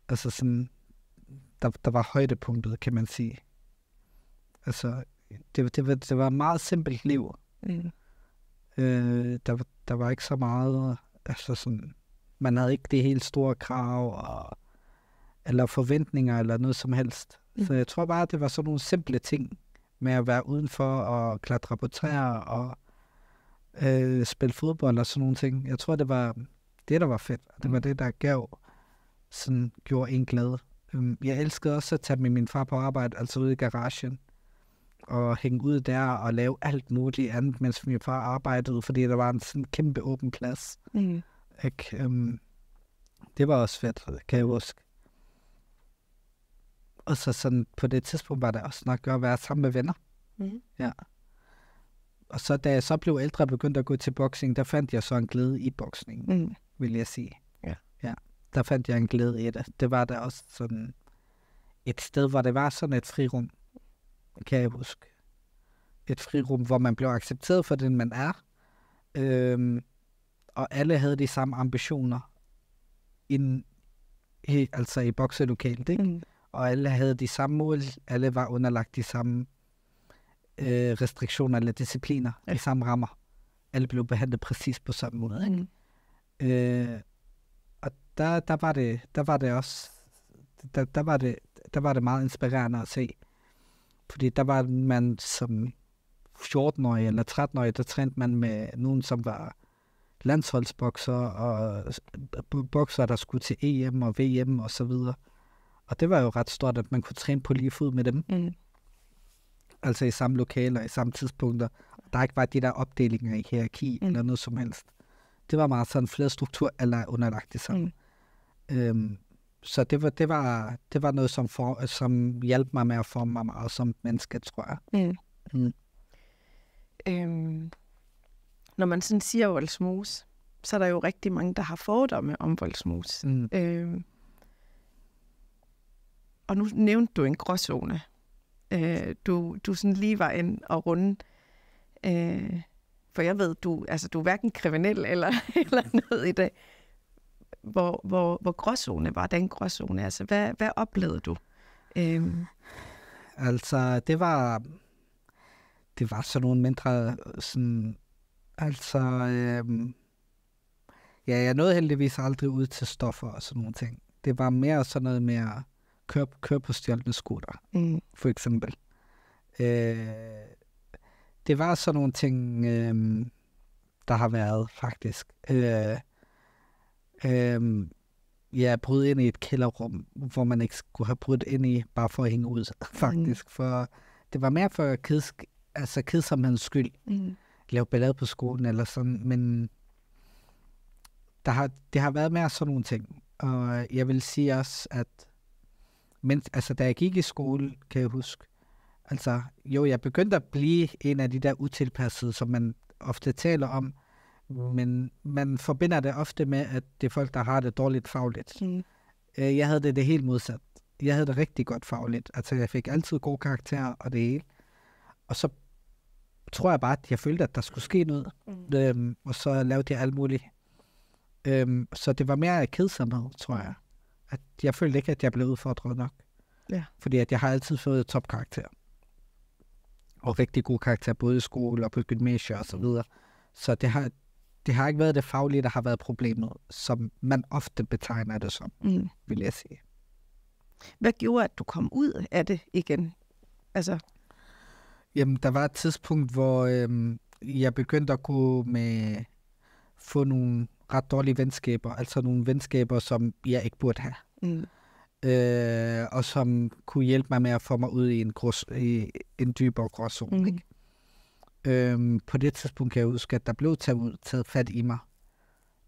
altså sådan, der var højdepunktet, kan man sige. Altså, det var et meget simpelt liv. Der var ikke så meget, altså sådan, man havde ikke det helt store krav, eller forventninger, eller noget som helst. Så jeg tror bare, det var sådan nogle simple ting, med at være udenfor, og klatre på træer, og spille fodbold, og sådan nogle ting. Jeg tror, det var det, der var fedt. Det var det, der gjorde en glad. Jeg elskede også at tage med min far på arbejde, altså ude i garagen, og hænge ud der og lave alt muligt andet, mens min far arbejdede, fordi der var en sådan kæmpe åben plads. Det var også fedt, kan jeg huske. Og så sådan, på det tidspunkt var det også nok at være sammen med venner. Ja. Og så da jeg så blev ældre og begyndte at gå til boksning, der fandt jeg så en glæde i boksning, vil jeg sige. Ja. Der fandt jeg en glæde i det. Det var der også sådan et sted, hvor det var sådan et frirum, kan jeg huske. Et frirum, hvor man blev accepteret for den, man er. Og alle havde de samme ambitioner altså i bokselokalet, ikke? Og alle havde de samme mål. Alle var underlagt de samme restriktioner eller discipliner, de samme rammer. Alle blev behandlet præcis på samme måde, ikke? Og der var det meget inspirerende at se. Fordi der var man som 14-årig eller 13-årig, der trænede man med nogen, som var landsholdsbokser og bokser, der skulle til EM og VM og så videre. Og det var jo ret stort, at man kunne træne på lige fod med dem. Altså i samme lokaler, i samme tidspunkter. Der ikke var de der opdelinger i hierarki eller noget som helst. Det var meget sådan flere struktur eller underlagt det sammen. Så det var noget, som hjalp mig med at forme mig meget som menneske, tror jeg. Når man sådan siger Vollsmose, så er der jo rigtig mange, der har fordomme om Vollsmose. Og nu nævnte du en gråzone. Du sådan lige var ind og runde. For jeg ved, du er hverken kriminel eller noget i dag. Hvor gråzone var den gråzone? Altså, hvad oplevede du? Altså, det var sådan nogle mindre sådan, altså, jeg nåede heldigvis aldrig ud til stoffer og sådan nogle ting. Det var mere sådan noget med at køre på stjålne scooter, for eksempel. Det var sådan nogle ting, der har været, faktisk. Bryde ind i et kælderrum, hvor man ikke skulle have brudt ind i, bare for at hænge ud, faktisk. For det var mere for kedsomhedens skyld. Lave ballade på skolen eller sådan, men det har været mere sådan nogle ting. Og jeg vil sige også, at da jeg gik i skole, kan jeg huske, altså jo, jeg begyndte at blive en af de der utilpassede, som man ofte taler om, men man forbinder det ofte med, at det er folk, der har det dårligt fagligt. Jeg havde det helt modsat. Jeg havde det rigtig godt fagligt. Altså, jeg fik altid gode karakterer og det hele. Og så tror jeg bare, at jeg følte, at der skulle ske noget. Og så lavede jeg alt muligt. Så det var mere kedsomhed, tror jeg. At jeg følte ikke, at jeg blev udfordret nok. Ja. Fordi at jeg har altid fået topkarakter. Og rigtig gode karakterer, både i skole og på gymnasiet og så videre. Så det har ikke været det faglige, der har været problemet, som man ofte betegner det som, vil jeg sige. Hvad gjorde, at du kom ud af det igen? Altså... Jamen, der var et tidspunkt, hvor jeg begyndte at få nogle ret dårlige venskaber. Altså nogle venskaber, som jeg ikke burde have. Og som kunne hjælpe mig med at få mig ud i en dybere gråzone. Ikke? På det tidspunkt kan jeg huske, at der blev taget fat i mig.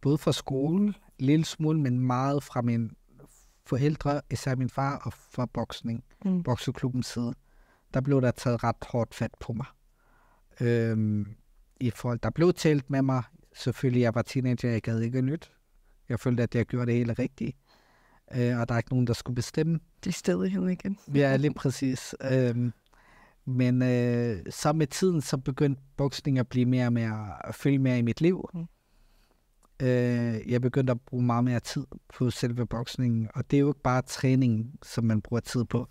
Både fra skole, en lille smule, men meget fra mine forældre, især min far, og fra boksning, bokseklubbens side. Der blev der taget ret hårdt fat på mig. I forhold, der blev talt med mig. Selvfølgelig, jeg var teenager, jeg gad ikke nyt. Jeg følte, at jeg gjorde det hele rigtigt. Og der er ikke nogen, der skulle bestemme. Det er stedighed igen. Ja, lige præcis. Men så med tiden, så begyndte boksning at blive mere og mere, at følge mere i mit liv. Jeg begyndte at bruge meget mere tid på selve boksningen. Og det er jo ikke bare træning, som man bruger tid på.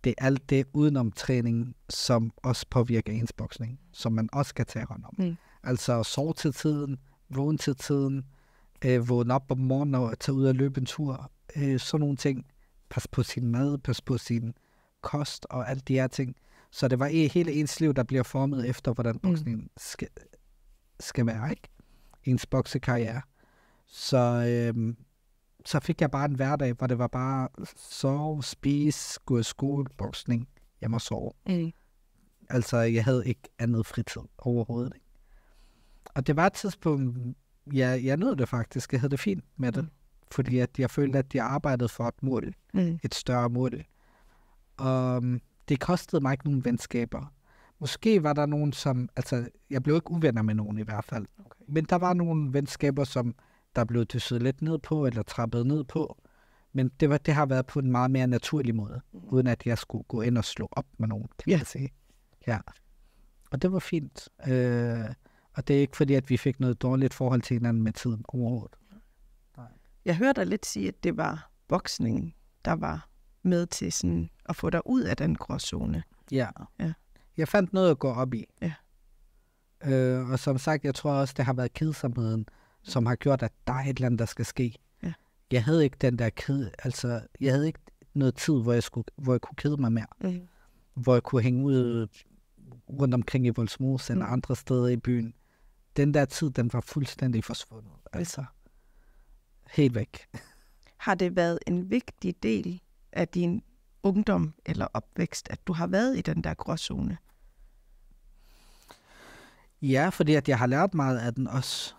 Det er alt det udenom træning, som også påvirker ens boksning, som man også skal tage hånd om. Altså sove til tiden, vågne til tiden, vågne op om morgenen og tage ud og løbe en tur. Sådan nogle ting. Pas på sin mad, pas på sin kost og alt de her ting. Så det var hele ens liv, der bliver formet efter, hvordan boksningen skal være, ikke? Ens boksekarriere. Så fik jeg bare en hverdag, hvor det var bare sove, spise, gå i skole, boksning, hjem og sove. Altså, jeg havde ikke andet fritid overhovedet. Ikke? Og det var et tidspunkt, jeg nød det faktisk. Jeg havde det fint med det. Fordi at jeg følte, at jeg arbejdede for et mål. Et større mål. Og det kostede mig ikke nogen venskaber. Måske var der nogen, som... Altså, jeg blev ikke uvenner med nogen i hvert fald. Okay. Men der var nogle venskaber, som der blev dysset lidt ned på, eller trappet ned på. Men det har været på en meget mere naturlig måde. Uden at jeg skulle gå ind og slå op med nogen, kan jeg sige. Ja. Og det var fint. Og det er ikke fordi, at vi fik noget dårligt forhold til hinanden med tiden overhovedet. Jeg hørte dig lidt sige, at det var boksningen, der var med til sådan at få dig ud af den gråzone. Ja. Jeg fandt noget at gå op i. Ja. Og som sagt, jeg tror også, det har været kedsomheden, som har gjort, at der er et eller andet, der skal ske. Ja. Jeg havde ikke den der jeg havde ikke noget tid, hvor jeg kunne kede mig mere. Hvor jeg kunne hænge ud rundt omkring i Vollsmose eller andre steder i byen. Den der tid, den var fuldstændig forsvundet. Altså, helt væk. Har det været en vigtig del af din ungdom eller opvækst, at du har været i den der gråzone? Ja, fordi at jeg har lært meget af den også.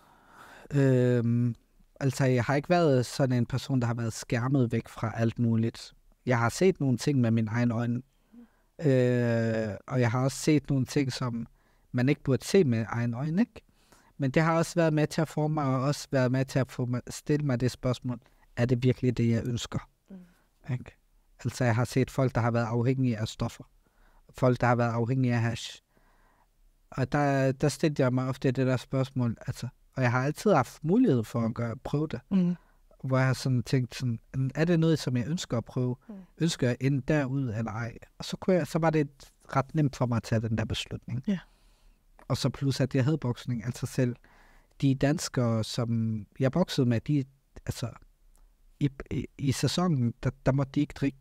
Altså, jeg har ikke været sådan en person, der har været skærmet væk fra alt muligt. Jeg har set nogle ting med mine egne øjne. Og jeg har også set nogle ting, som man ikke burde se med egne øjne, ikke? Men det har også været med til at forme mig, og også været med til at stille mig det spørgsmål, er det virkelig det, jeg ønsker? Ikke? Altså, jeg har set folk, der har været afhængige af stoffer. Folk, der har været afhængige af hash. Og der stillede jeg mig ofte det der spørgsmål, altså, og jeg har altid haft mulighed for at prøve det. Hvor jeg har sådan tænkt sådan, er det noget, som jeg ønsker at prøve? Ønsker jeg ind derud eller ej? Og så var det ret nemt for mig at tage den der beslutning. Ja. Og så plus, at jeg havde boksning. Altså selv de danskere, som jeg boksede med, de, altså i sæsonen, der måtte de ikke drikke.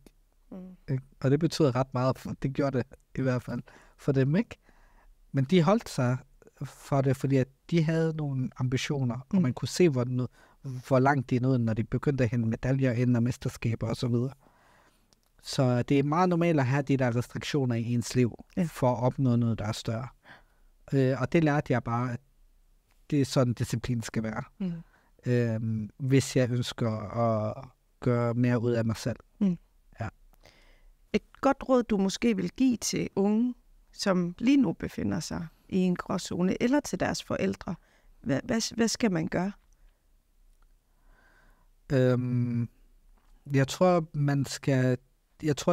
Og det betød ret meget, for det gjorde det i hvert fald for dem, ikke? Men de holdt sig for det, fordi at de havde nogle ambitioner, og man kunne se, hvor langt de nåede, når de begyndte at hente medaljer ind og mesterskaber og så videre. Så det er meget normalt at have de der restriktioner i ens liv, for at opnå noget, der er større. Og det lærte jeg bare, at det er sådan, disciplin skal være. Hvis jeg ønsker at gøre mere ud af mig selv. Ja. Et godt råd, du måske vil give til unge, som lige nu befinder sig i en gråzone, eller til deres forældre. Hvad skal man gøre? Jeg tror,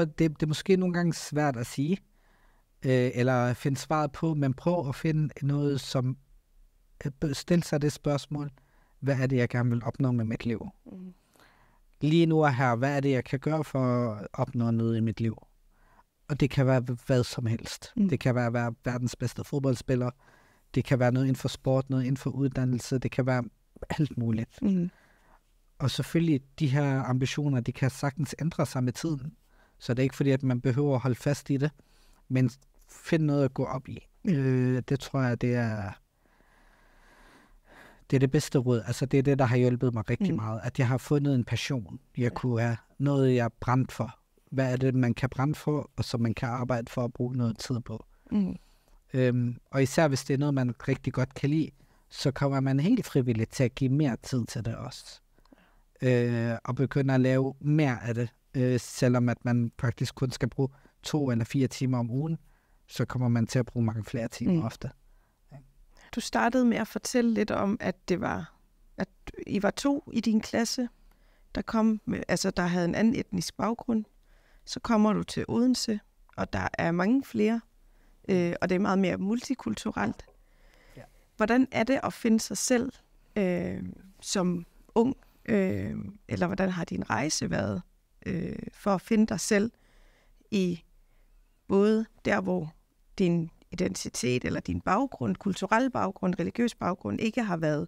det er måske nogle gange svært at sige, eller finde svaret på, men prøv at finde noget, som stiller sig det spørgsmål, hvad er det, jeg gerne vil opnå med mit liv? Lige nu og her, hvad er det, jeg kan gøre for at opnå noget i mit liv? Og det kan være hvad som helst. Det kan være verdens bedste fodboldspiller. Det kan være noget inden for sport, noget inden for uddannelse. Det kan være alt muligt. Og selvfølgelig, de her ambitioner, de kan sagtens ændre sig med tiden. Så det er ikke fordi, at man behøver at holde fast i det, men find noget at gå op i. Det tror jeg, det er det bedste råd. Altså, det er det, der har hjulpet mig rigtig meget. At jeg har fundet en passion. Jeg kunne have noget, jeg brændt for. Hvad er det, man kan brænde for, og som man kan arbejde for at bruge noget tid på. Og især hvis det er noget, man rigtig godt kan lide, så kommer man helt frivilligt til at give mere tid til det også. Og begynde at lave mere af det. Selvom at man faktisk kun skal bruge 2 eller 4 timer om ugen, så kommer man til at bruge mange flere timer ofte. Du startede med at fortælle lidt om, at at I var 2 i din klasse, der havde en anden etnisk baggrund. Så kommer du til Odense, og der er mange flere, og det er meget mere multikulturelt. Ja. Hvordan er det at finde sig selv som ung, eller hvordan har din rejse været for at finde dig selv i både der, hvor din identitet eller din baggrund, kulturel baggrund, religiøs baggrund, ikke har været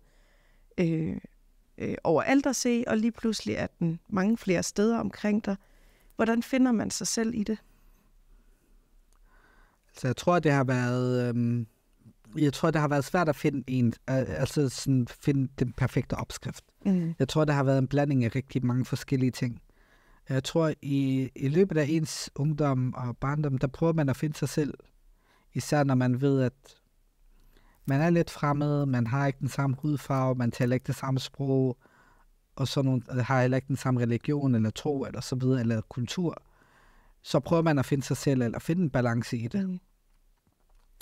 overalt at se, og lige pludselig er den mange flere steder omkring dig. Hvordan finder man sig selv i det? Så jeg tror, det har været svært at finde finde den perfekte opskrift. Jeg tror, det har været en blanding af rigtig mange forskellige ting. Jeg tror, i løbet af ens ungdom og barndom, der prøver man at finde sig selv. Især når man ved, at man er lidt fremmed, man har ikke den samme hudfarve, man taler ikke det samme sprog, og så har heller ikke den samme religion eller tro eller så videre, eller kultur. Så prøver man at finde sig selv, eller finde en balance i det.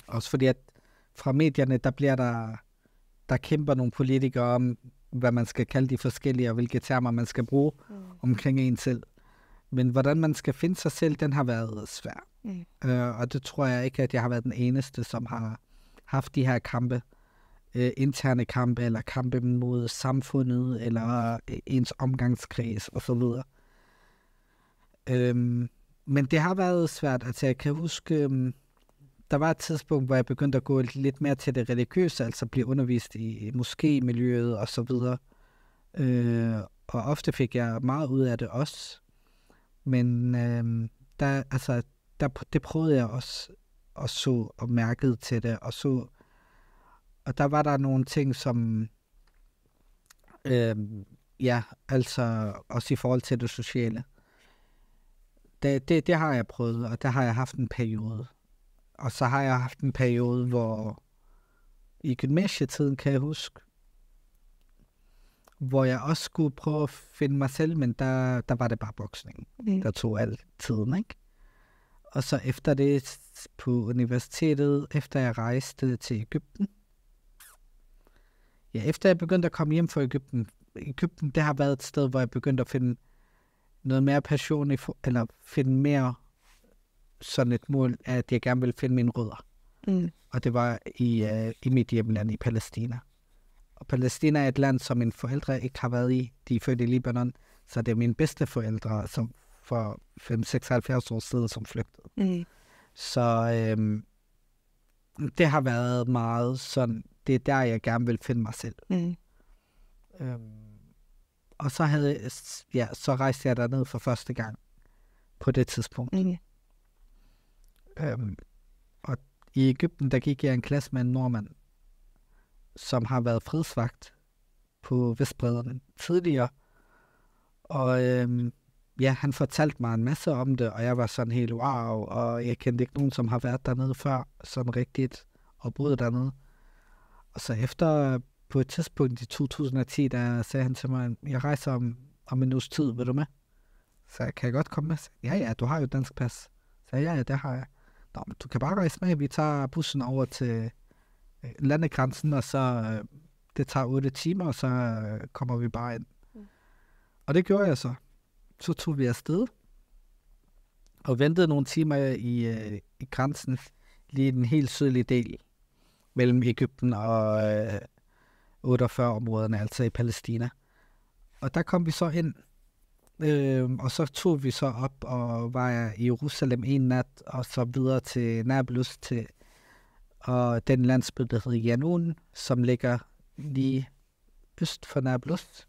Også fordi, at fra medierne, der kæmper nogle politikere om, hvad man skal kalde de forskellige, og hvilke termer man skal bruge omkring en selv. Men hvordan man skal finde sig selv, den har været svær. Og det tror jeg ikke, at jeg har været den eneste, som har haft de her kampe. Interne kampe, eller kampe mod samfundet, eller ens omgangskreds, og så videre. Men det har været svært. Altså, jeg kan huske, der var et tidspunkt, hvor jeg begyndte at gå lidt mere til det religiøse, altså blive undervist i moskémiljøet, og så videre. Og ofte fik jeg meget ud af det også. Men det prøvede jeg også, og så og mærkede til det, og der var der nogle ting, som altså også i forhold til det sociale. Det har jeg prøvet, og der har jeg haft en periode. Og så har jeg haft en periode, hvor i gymnasietiden, kan jeg huske, hvor jeg også skulle prøve at finde mig selv, men der var det bare boksning. Der tog al tiden, ikke? Og så efter det på universitetet, efter jeg rejste til Egypten, efter jeg begyndte at komme hjem fra Egypten, det har været et sted, hvor jeg begyndte at finde noget mere passion, eller finde mere sådan et mål, at jeg gerne ville finde mine rødder. Og det var i mit hjemland i Palæstina. Og Palæstina er et land, som mine forældre ikke har været i. De er født i Libanon, så det er mine bedste forældre, som for 5-76 år siden, som flygtede. Så det har været meget sådan, det er der, jeg gerne vil finde mig selv. Og så så rejste jeg derned for første gang på det tidspunkt. Og i Egypten, der gik jeg en klasse med en nordmand, som har været fredsvagt på Vestbredden tidligere. Og han fortalte mig en masse om det, og jeg var sådan helt wow, og jeg kendte ikke nogen, som har været dernede før, sådan rigtigt, og boet dernede. Og så efter, på et tidspunkt i 2010, der sagde han til mig, jeg rejser om en uges tid, vil du med? Så jeg kan godt komme med. Ja, du har jo dansk pas. Så ja, det har jeg. Nå, men du kan bare rejse med, vi tager bussen over til landegrænsen, og så det tager 8 timer, og så kommer vi bare ind. Og det gjorde jeg så. Så tog vi afsted, og ventede nogle timer i grænsen, lige i den helt sydlige del, mellem Egypten og 48-områderne, altså i Palæstina. Og der kom vi så ind, og så tog vi så op og var i Jerusalem en nat, og så videre til Nablus, og den landsby, der hedder Janun, som ligger lige øst for Nablus.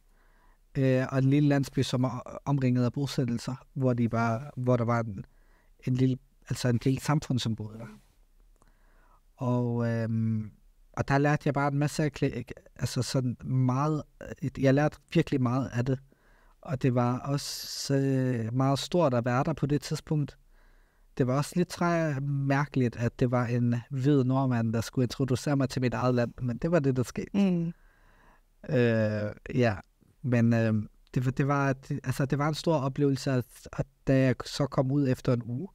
Og en lille landsby, som er omringet af bosættelser, hvor der var en lille samfund, som boede der. Og der lærte jeg bare en masse sådan meget. Jeg lærte virkelig meget af det. Og det var også meget stort at være der på det tidspunkt. Det var også lidt mærkeligt, at det var en hvid nordmand, der skulle introducere mig til mit eget land. Men det var det, der skete. Ja, men det var en stor oplevelse, at da jeg så kom ud efter en uge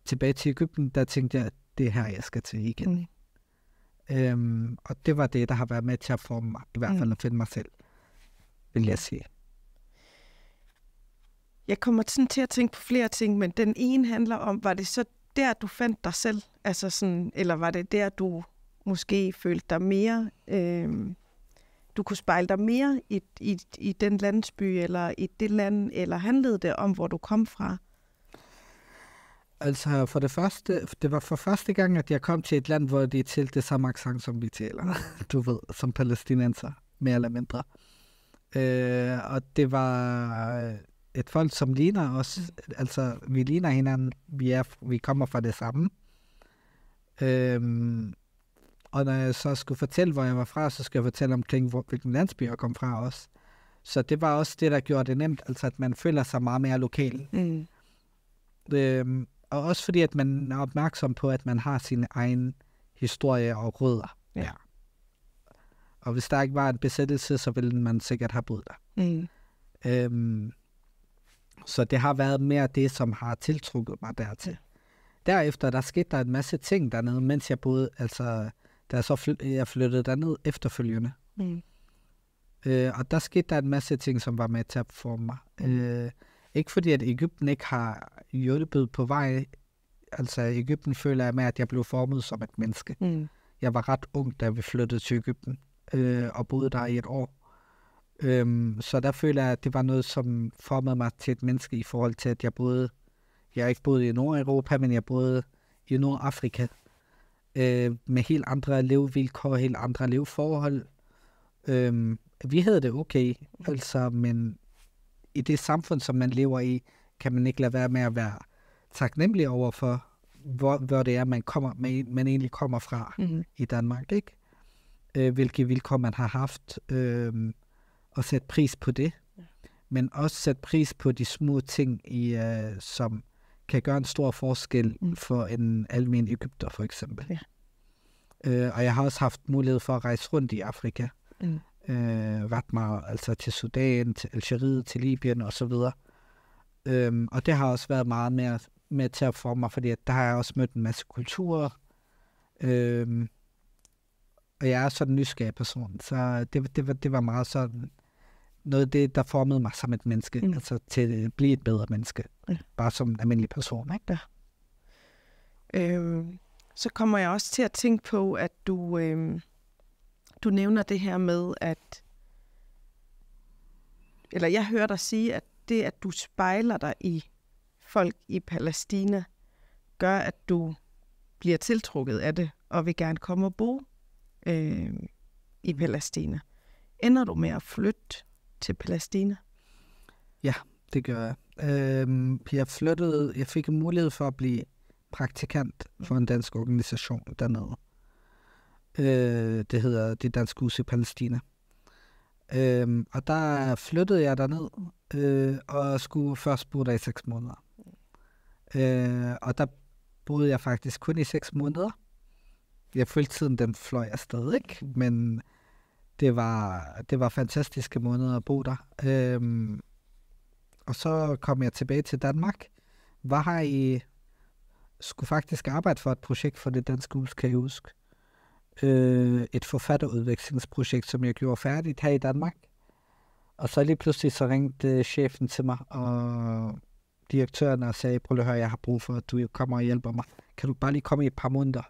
tilbage til Egypten, der tænkte jeg, at det er her, jeg skal til igen. Og det var det, der har været med til at forme mig, i hvert fald at finde mig selv, vil jeg sige. Jeg kommer sådan til at tænke på flere ting, men den ene handler om, var det så der, du fandt dig selv? Altså sådan, eller var det der, du måske følte dig mere... du kunne spejle dig mere i den landsby, eller i det land, eller handlede det om, hvor du kom fra? Altså for det første, det var for første gang, at jeg kom til et land, hvor de talte det samme accent, som vi taler. Du ved, som palæstinenser, mere eller mindre. Og det var et folk, som ligner os. Altså, vi ligner hinanden. Vi kommer fra det samme. Og når jeg så skulle fortælle, hvor jeg var fra, så skulle jeg fortælle omkring, hvilken landsby jeg kom fra også. Så det var også det, der gjorde det nemt, altså at man føler sig meget mere lokal. Og også fordi, at man er opmærksom på, at man har sin egen historie og rødder. Ja. Og hvis der ikke var en besættelse, så ville man sikkert have boet der. Så det har været mere det, som har tiltrukket mig dertil. Derefter, der skete der en masse ting dernede, mens jeg boede, altså da jeg flyttede derned efterfølgende. Og der skete der en masse ting, som var med til at forme mig. Ikke fordi, at Egypten ikke har hjulpet på vej. Altså i Egypten føler jeg med, at jeg blev formet som et menneske. Jeg var ret ung, da vi flyttede til Egypten, og boede der i et år. Så der føler jeg, at det var noget, som formede mig til et menneske i forhold til, at jeg ikke boede i Nordeuropa, men jeg boede i Nordafrika. Med helt andre levevilkår, helt andre leveforhold. Vi havde det okay, altså, men i det samfund, som man lever i, kan man ikke lade være med at være taknemmelig over for, hvor det er, man egentlig kommer fra i Danmark, ikke? Hvilke vilkår man har haft, og sætte pris på det, men også sætte pris på de små ting, som kan gøre en stor forskel for en almen egypter, for eksempel. Og jeg har også haft mulighed for at rejse rundt i Afrika. Ret meget, altså til Sudan, til Algeriet, til Libyen og så videre. Og det har også været meget mere med til at forme mig, fordi at der har jeg også mødt en masse kulturer. Og jeg er sådan en nysgerrig person, så det var meget sådan noget af det, der formede mig som et menneske, altså til at blive et bedre menneske, bare som en almindelig person, ikke? Så kommer jeg også til at tænke på, at du nævner det her med, eller jeg hører dig sige, at det, at du spejler dig i folk i Palæstina, gør, at du bliver tiltrukket af det, og vil gerne komme og bo i Palæstina. Ender du med at flytte til Palæstina? Ja, det gør jeg. Jeg fik en mulighed for at blive praktikant for en dansk organisation dernede. Det hedder Det Danske Hus i Palæstina. Og der flyttede jeg derned, og skulle først bo der i 6 måneder. Og der boede jeg faktisk kun i 6 måneder. Jeg følte tiden, den fløj afsted, ikke? Men det var fantastiske måneder at bo der. Og så kom jeg tilbage til Danmark. Skulle faktisk arbejde for et projekt for Det Danske Hus, kan jeg huske. Et forfatterudvekslingsprojekt, som jeg gjorde færdigt her i Danmark. Og så lige pludselig så ringte chefen til mig, og direktøren og sagde, prøv at høre, jeg har brug for, at du kommer og hjælper mig. Kan du bare lige komme i et par måneder?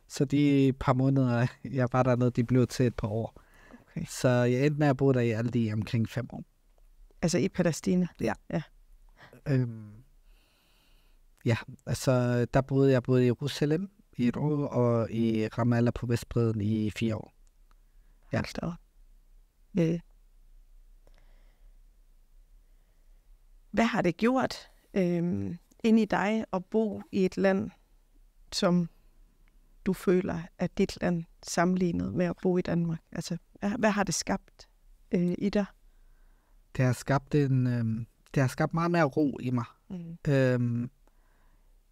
Så de par måneder, jeg var dernede, de blev til et par år. Okay. Så jeg endte med at bo der i alt i omkring 5 år. Altså i Palæstina? Ja. Ja. Ja, altså der boede jeg både i Jerusalem i 1 år, og i Ramallah på Vestbredden i 4 år. Ja. Hvad har det gjort inde i dig at bo i et land, som du føler er dit land sammenlignet med at bo i Danmark? Altså, hvad har det skabt i dig? Det har skabt meget mere ro i mig.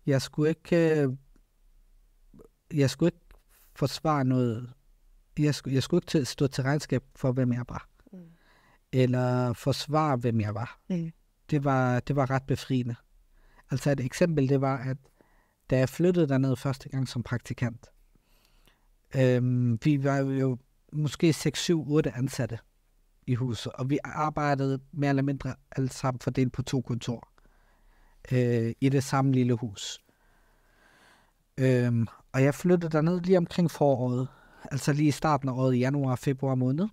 Jeg skulle ikke forsvare noget. Jeg skulle ikke stå til regnskab for, hvem jeg var. Eller forsvare, hvem jeg var. Det var ret befriende. Altså et eksempel, det var, at da jeg flyttede derned første gang som praktikant, vi var jo måske 6, 7, 8 ansatte i huset, og vi arbejdede mere eller mindre alle sammen fordelt på 2 kontorer i det samme lille hus. Og jeg flyttede derned lige omkring foråret, altså lige i starten af året, i januar, februar måned.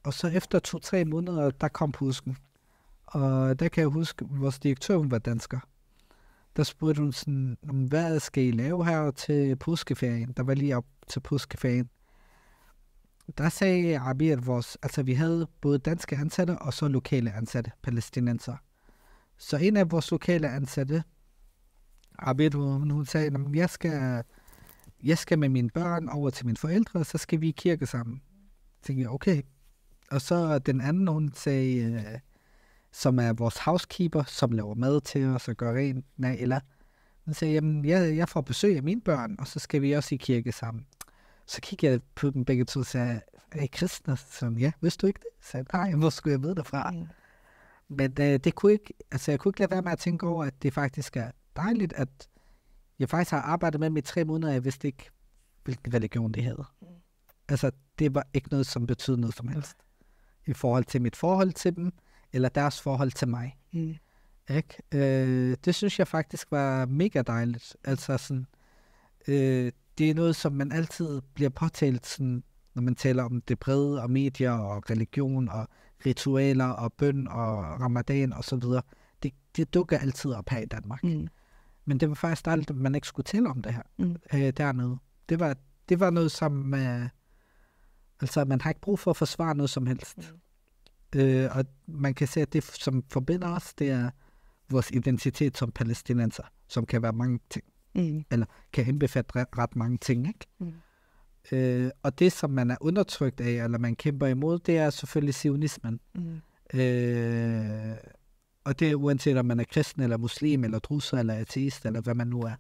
Og så efter 2-3 måneder, der kom påsken. Og der kan jeg huske, vores direktør, hun var dansker. Der spurgte hun sådan, hvad skal I lave her til påskeferien? Der var lige op til påskeferien. Der sagde Abir, vi havde både danske ansatte og så lokale ansatte, palæstinenser. Så en af vores lokale ansatte, Abir, hun sagde, jeg skal med mine børn over til mine forældre, og så skal vi i kirke sammen. Så tænkte jeg, okay. Og så den anden, hun sagde, som er vores housekeeper, som laver mad til os og gør rent. Eller hun sagde, jamen, jeg får besøg af mine børn, og så skal vi også i kirke sammen. Så kiggede jeg på dem begge to og sagde, er I kristne? Så ja, vidste du ikke det? Så sagde nej, hvor skulle jeg vide derfra? Men det kunne ikke, jeg kunne ikke lade være med at tænke over, at det faktisk er dejligt, at jeg faktisk har arbejdet med dem i 3 måneder, og jeg vidste ikke, hvilken religion det havde. Altså, det var ikke noget, som betød noget som helst. I forhold til mit forhold til dem, eller deres forhold til mig. Ikke? Det synes jeg faktisk var mega dejligt. Altså sådan, det er noget, som man altid bliver påtalt, sådan, når man taler om det brede, og medier, og religion, og ritualer, og bøn, og ramadan, og så videre. Det dukker altid op her i Danmark. Men det var faktisk dejligt, at man ikke skulle tale om det her dernede. Det var noget, som man har ikke brug for at forsvare noget som helst. Og man kan se, at det, som forbinder os, det er vores identitet som palæstinenser, som kan være mange ting. Eller kan indbefatte ret mange ting, ikke? Og det, som man er undertrykt af, eller man kæmper imod, det er selvfølgelig zionismen. Og det er uanset om man er kristen, eller muslim, eller druser, eller ateist, eller hvad man nu er.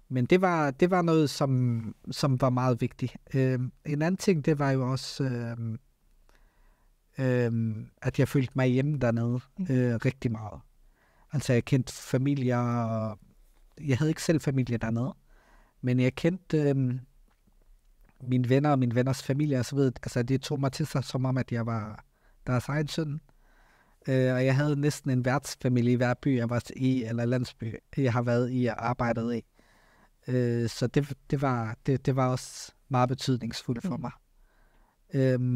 Men det var noget, som var meget vigtigt. En anden ting, det var jo også, at jeg følte mig hjemme dernede rigtig meget. Altså jeg kendte familier, og jeg havde ikke selv familie dernede, men jeg kendte mine venner og mine venners familie, og så videre. Altså det tog mig til sig, som om at jeg var deres egen søn. Og jeg havde næsten en værtsfamilie i hver by, jeg var i, eller landsby, jeg har været i og arbejdet i. Så det var også meget betydningsfuldt for mig.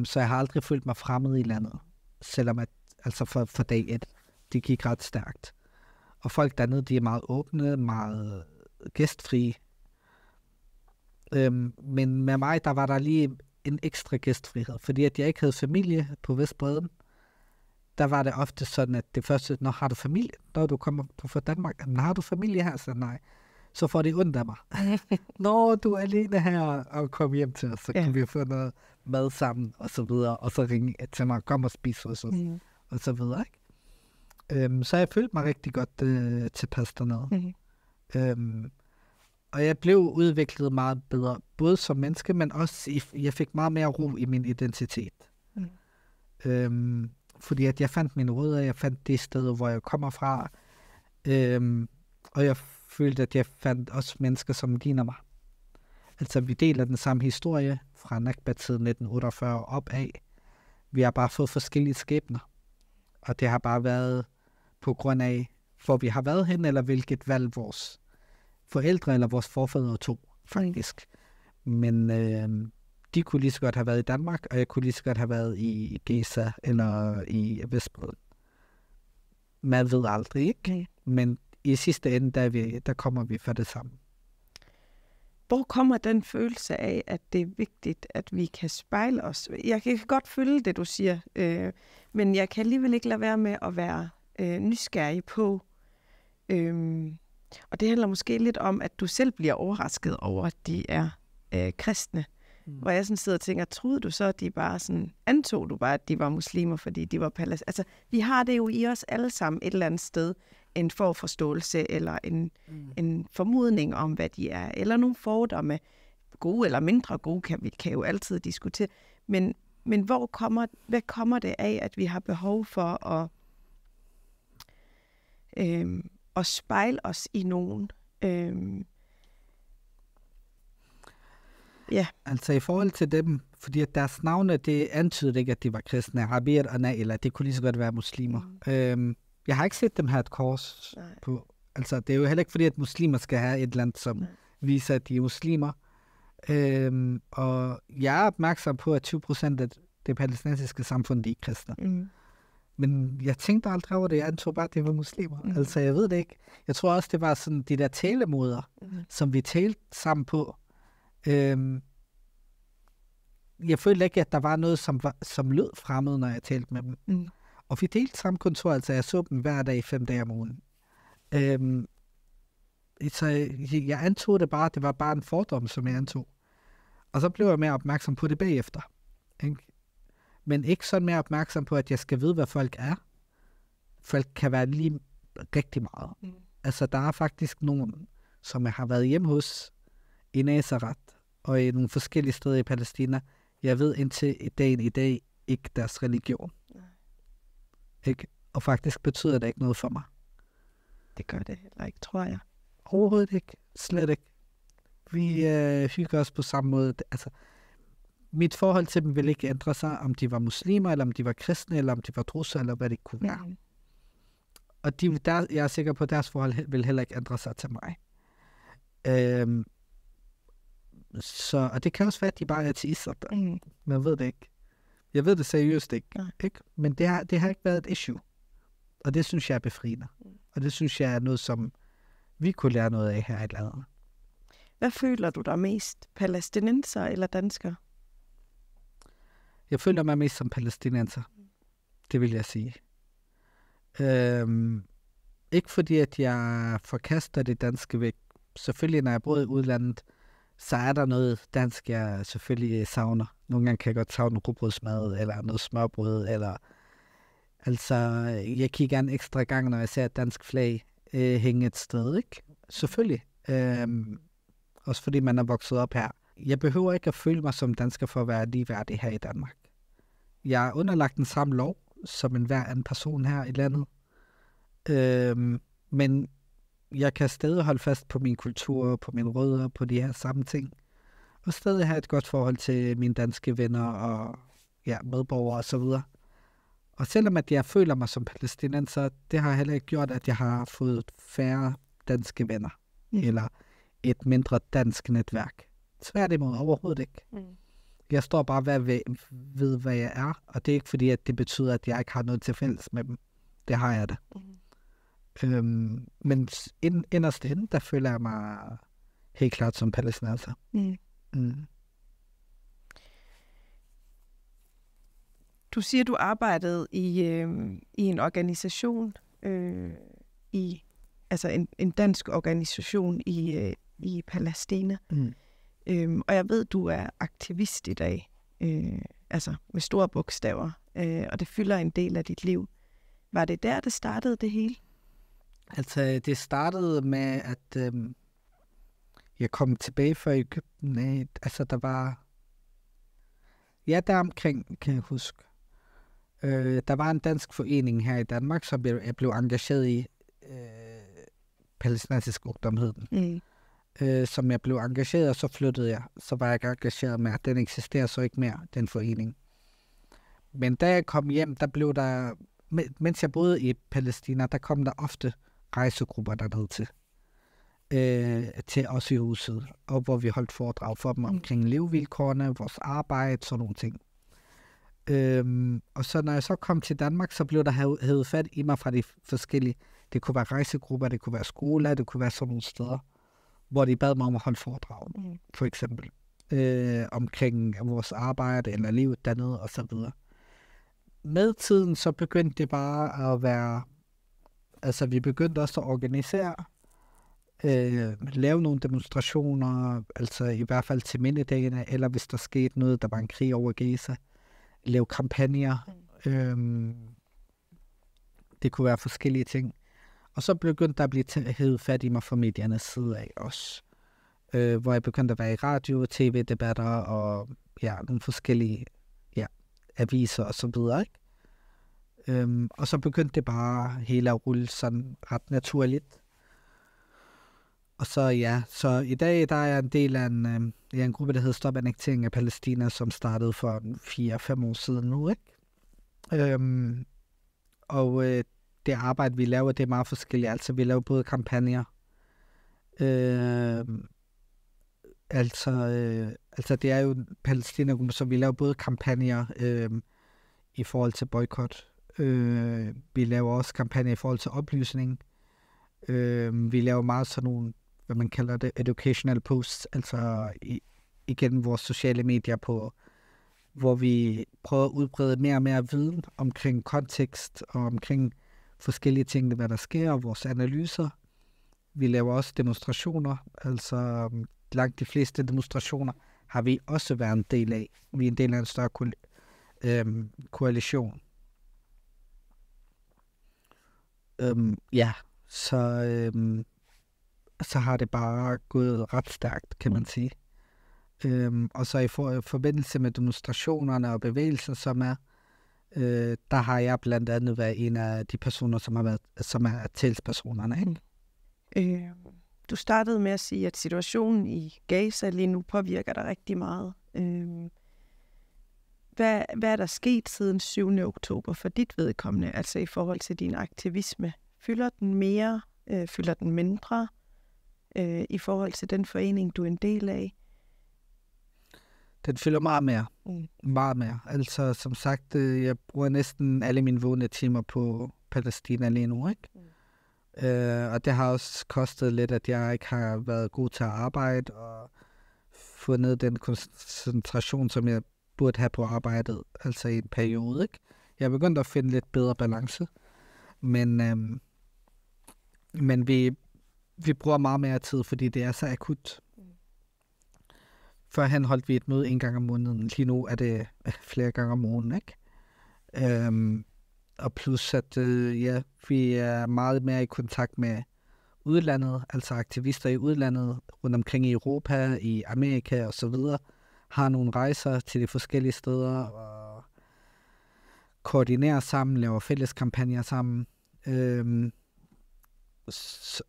Så jeg har aldrig følt mig fremmed i landet, selvom at, altså for dag 1, det gik ret stærkt. Og folk dernede, de er meget åbne, meget gæstfrie. Men med mig, der var der lige en ekstra gæstfrihed, fordi at jeg ikke havde familie på Vestbredden. Der var det ofte sådan, at det første, når har du familie? Når du kommer fra Danmark, men har du familie her? Så nej. Så får det ondt af mig. Når du er alene her og kom hjem til os, så kan vi få noget mad sammen, og så videre, og så ringe til mig, kom og spise hos os, og så videre, ikke? Så jeg følte mig rigtig godt tilpas dernede. Og jeg blev udviklet meget bedre, både som menneske, men også, jeg fik meget mere ro i min identitet. Fordi at jeg fandt mine rødder, jeg fandt det sted, hvor jeg kommer fra, og jeg følte, at jeg fandt også mennesker, som ligner mig. Altså, vi deler den samme historie fra Nakba-tiden 1948 opad. Vi har bare fået forskellige skæbner. Og det har bare været på grund af, hvor vi har været hen, eller hvilket valg vores forældre eller vores forfædre tog, faktisk. Men de kunne lige så godt have været i Danmark, og jeg kunne lige så godt have været i Gaza eller i Vestbredden. Man ved aldrig, ikke? Okay. Men i sidste ende, der kommer vi for det samme. Hvor kommer den følelse af, at det er vigtigt, at vi kan spejle os? Jeg kan godt følge det, du siger, men jeg kan alligevel ikke lade være med at være nysgerrig på. Og det handler måske lidt om, at du selv bliver overrasket over, at de er kristne. Hvor jeg sådan sidder og tænker, troede du så, at de bare sådan, antog du bare, at de var muslimer, fordi de var palæstinenser? Altså, vi har det jo i os alle sammen et eller andet sted, en forforståelse eller en formodning om, hvad de er, eller nogle fordomme, gode eller mindre gode, kan jo altid diskutere. Men hvad kommer det af, at vi har behov for at spejle os i nogen? Ja. Altså i forhold til dem, fordi at deres navne, det antydede ikke, at de var kristne. Habir og Naila, det kunne lige så godt være muslimer. Jeg har ikke set dem have et kors på. Altså det er jo heller ikke fordi, at muslimer skal have et land, som viser, at de er muslimer. Og jeg er opmærksom på, at 20% af det palæstinensiske samfund, de er kristne. Men jeg tænkte aldrig over det. Jeg antog bare, at det var muslimer. Altså jeg ved det ikke. Jeg tror også, det var sådan de der talemåder, som vi talte sammen på. Jeg følte ikke, at der var noget, som lød fremmed, når jeg talte med dem. Og vi delte samme kontor, altså jeg så dem hver dag 5 dage om ugen. Så jeg antog det bare, det var bare en fordom, som jeg antog. Og så blev jeg mere opmærksom på det bagefter. Ikke? Men ikke sådan mere opmærksom på, at jeg skal vide, hvad folk er. Folk kan være lige rigtig meget. Altså der er faktisk nogen, som jeg har været hjemme hos i Nazareth og i nogle forskellige steder i Palæstina. Jeg ved indtil dagen i dag ikke deres religion. Ikke? Og faktisk betyder det ikke noget for mig. Det gør det heller ikke, tror jeg. Overhovedet ikke. Slet ikke. Vi hygger os på samme måde. Altså, mit forhold til dem ville ikke ændre sig, om de var muslimer, eller om de var kristne, eller om de var drusser, eller hvad det kunne være. Og jeg er sikker på, at deres forhold vil heller ikke ændre sig til mig. Og det kan også være, at de bare er ateister. Man ved det ikke. Jeg ved det seriøst ikke. Ikke? Men det har ikke været et issue. Og det synes jeg er befriende. Og det synes jeg er noget, som vi kunne lære noget af her i landet. Hvad føler du dig mest? Palæstinenser eller dansker? Jeg føler mig mest som palæstinenser. Det vil jeg sige. Ikke fordi, at jeg forkaster det danske væk. Selvfølgelig, når jeg bor i udlandet, så er der noget dansk, jeg selvfølgelig savner. Nogle gange kan jeg godt savne rugbrødsmad, eller noget smørbrød, eller... Altså, jeg kigger en ekstra gang, når jeg ser et dansk flag hænge et sted, ikke? Selvfølgelig. Også fordi man er vokset op her. Jeg behøver ikke at føle mig som dansker for at være ligeværdig her i Danmark. Jeg er underlagt den samme lov, som enhver anden person her i landet. Men jeg kan stadig holde fast på min kultur, på mine rødder, på de her samme ting. Og stadig have et godt forhold til mine danske venner og medborgere og så videre. Og selvom at jeg føler mig som palæstinenser, det har heller ikke gjort, at jeg har fået færre danske venner. Eller et mindre dansk netværk. Tværtimod overhovedet ikke. Jeg står bare ved, hvad jeg er. Og det er ikke fordi, at det betyder, at jeg ikke har noget til fælles med dem. Det har jeg det. Men inderst inde, der føler jeg mig helt klart som palæstinenser. Du siger, du arbejdede i en organisation, altså en dansk organisation i Palæstina. Og jeg ved, du er aktivist i dag, altså med store bogstaver, og det fylder en del af dit liv. Var det der, det startede det hele? Altså, det startede med, at jeg kom tilbage fra Egypten. Altså, der var... Ja, der omkring, kan jeg huske. Der var en dansk forening her i Danmark, som jeg blev engageret i. Palæstinensisk ungdom hed den. Som jeg blev engageret, og så flyttede jeg. Så var jeg ikke engageret med, at den eksisterer så ikke mere, den forening. Men da jeg kom hjem, der blev der... Mens jeg boede i Palæstina, der kom der ofte rejsegrupper dernede til. til os i huset, og hvor vi holdt foredrag for dem omkring levevilkårene, vores arbejde, sådan nogle ting. Og så når jeg så kom til Danmark, så blev der hævet fat i mig fra de forskellige, det kunne være rejsegrupper, det kunne være skoler, det kunne være sådan nogle steder, hvor de bad mig om at holde foredrag, for eksempel, omkring vores arbejde eller livet dernede og så videre. Med tiden så begyndte det bare at være, altså vi begyndte også at organisere, lave nogle demonstrationer, altså i hvert fald til mindedagene, eller hvis der skete noget, der var en krig over Gaza, lave kampagner. Det kunne være forskellige ting. Og så begyndte der at blive hævet fat i mig fra mediernes side af også. Hvor jeg begyndte at være i radio, tv-debatter og nogle forskellige aviser og så videre, ikke? Og så begyndte det bare hele at rulle sådan ret naturligt. Og så i dag der er jeg en del af en gruppe, der hedder Stop Annektering af Palæstina, som startede for 4-5 år siden nu, ikke? Det arbejde, vi laver, det er meget forskelligt. Altså, vi laver både kampagner. Altså, det er jo Palæstina, så vi laver både kampagner i forhold til boykot. Vi laver også kampagner i forhold til oplysning. Vi laver meget sådan nogle, hvad man kalder det, educational posts, altså igennem vores sociale medier på, hvor vi prøver at udbrede mere og mere viden omkring kontekst og omkring forskellige ting, hvad der sker, og vores analyser. Vi laver også demonstrationer, altså langt de fleste demonstrationer har vi også været en del af. Vi er en del af en større koalition. Så har det bare gået ret stærkt, kan man sige. Og så i forbindelse med demonstrationerne og bevægelser, som er, der har jeg blandt andet været en af de personer, som er talspersonerne, ikke? Du startede med at sige, at situationen i Gaza lige nu påvirker dig rigtig meget. Hvad er der sket siden 7. oktober for dit vedkommende, altså i forhold til din aktivisme? Fylder den mere? Fylder den mindre? I forhold til den forening, du er en del af? Den fylder meget mere. Meget mere. Altså, som sagt, jeg bruger næsten alle mine vågne timer på Palæstina lige nu, ikke? Og det har også kostet lidt, at jeg ikke har været god til at arbejde og fundet den koncentration, som jeg burde have på arbejdet, altså i en periode, ikke? Jeg er begyndt at finde lidt bedre balance, men vi bruger meget mere tid, fordi det er så akut. Førhen holdt vi et møde 1 gang om måneden. Lige nu er det flere gange om ugen, ikke? Og plus at vi er meget mere i kontakt med udlandet, altså aktivister i udlandet, rundt omkring i Europa, i Amerika og så videre, har nogle rejser til de forskellige steder og koordinerer sammen, laver fælles kampagner sammen.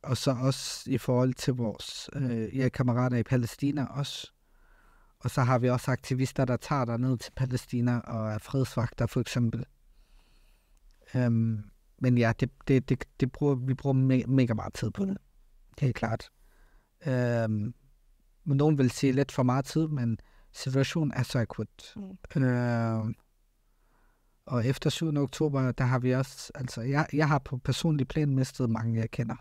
Og så også i forhold til vores kammerater i Palæstina også. Og så har vi også aktivister, der tager der ned til Palæstina og er fredsvagter, for eksempel. Men ja, vi bruger mega meget tid på det. Helt klart. Men nogen vil sige lidt for meget tid, men situationen er så akut. Og efter 7. oktober, der har vi også, altså jeg har på personlig plan mistet mange, jeg kender.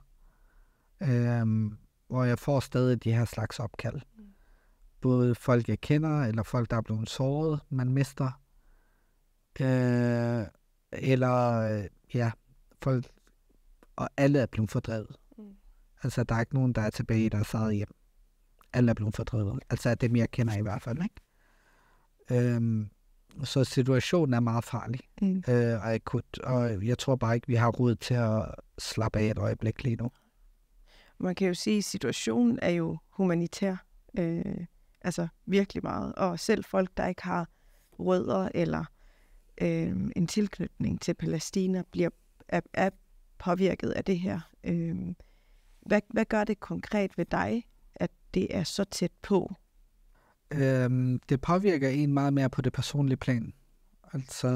Hvor jeg får stadig de her slags opkald. Både folk, jeg kender, eller folk, der er blevet såret, man mister. Folk, og alle er blevet fordrevet. Altså, der er ikke nogen, der er tilbage i deres eget hjem. Alle er blevet fordrevet. Altså, dem jeg kender i hvert fald, ikke? Så situationen er meget farlig og akut, og jeg tror bare ikke, vi har råd til at slappe af et øjeblik lige nu. Man kan jo sige, at situationen er jo humanitær. Altså virkelig meget. Og selv folk, der ikke har rødder eller en tilknytning til Palæstina, er påvirket af det her. Hvad gør det konkret ved dig, at det er så tæt på? Det påvirker en meget mere på det personlige plan. Altså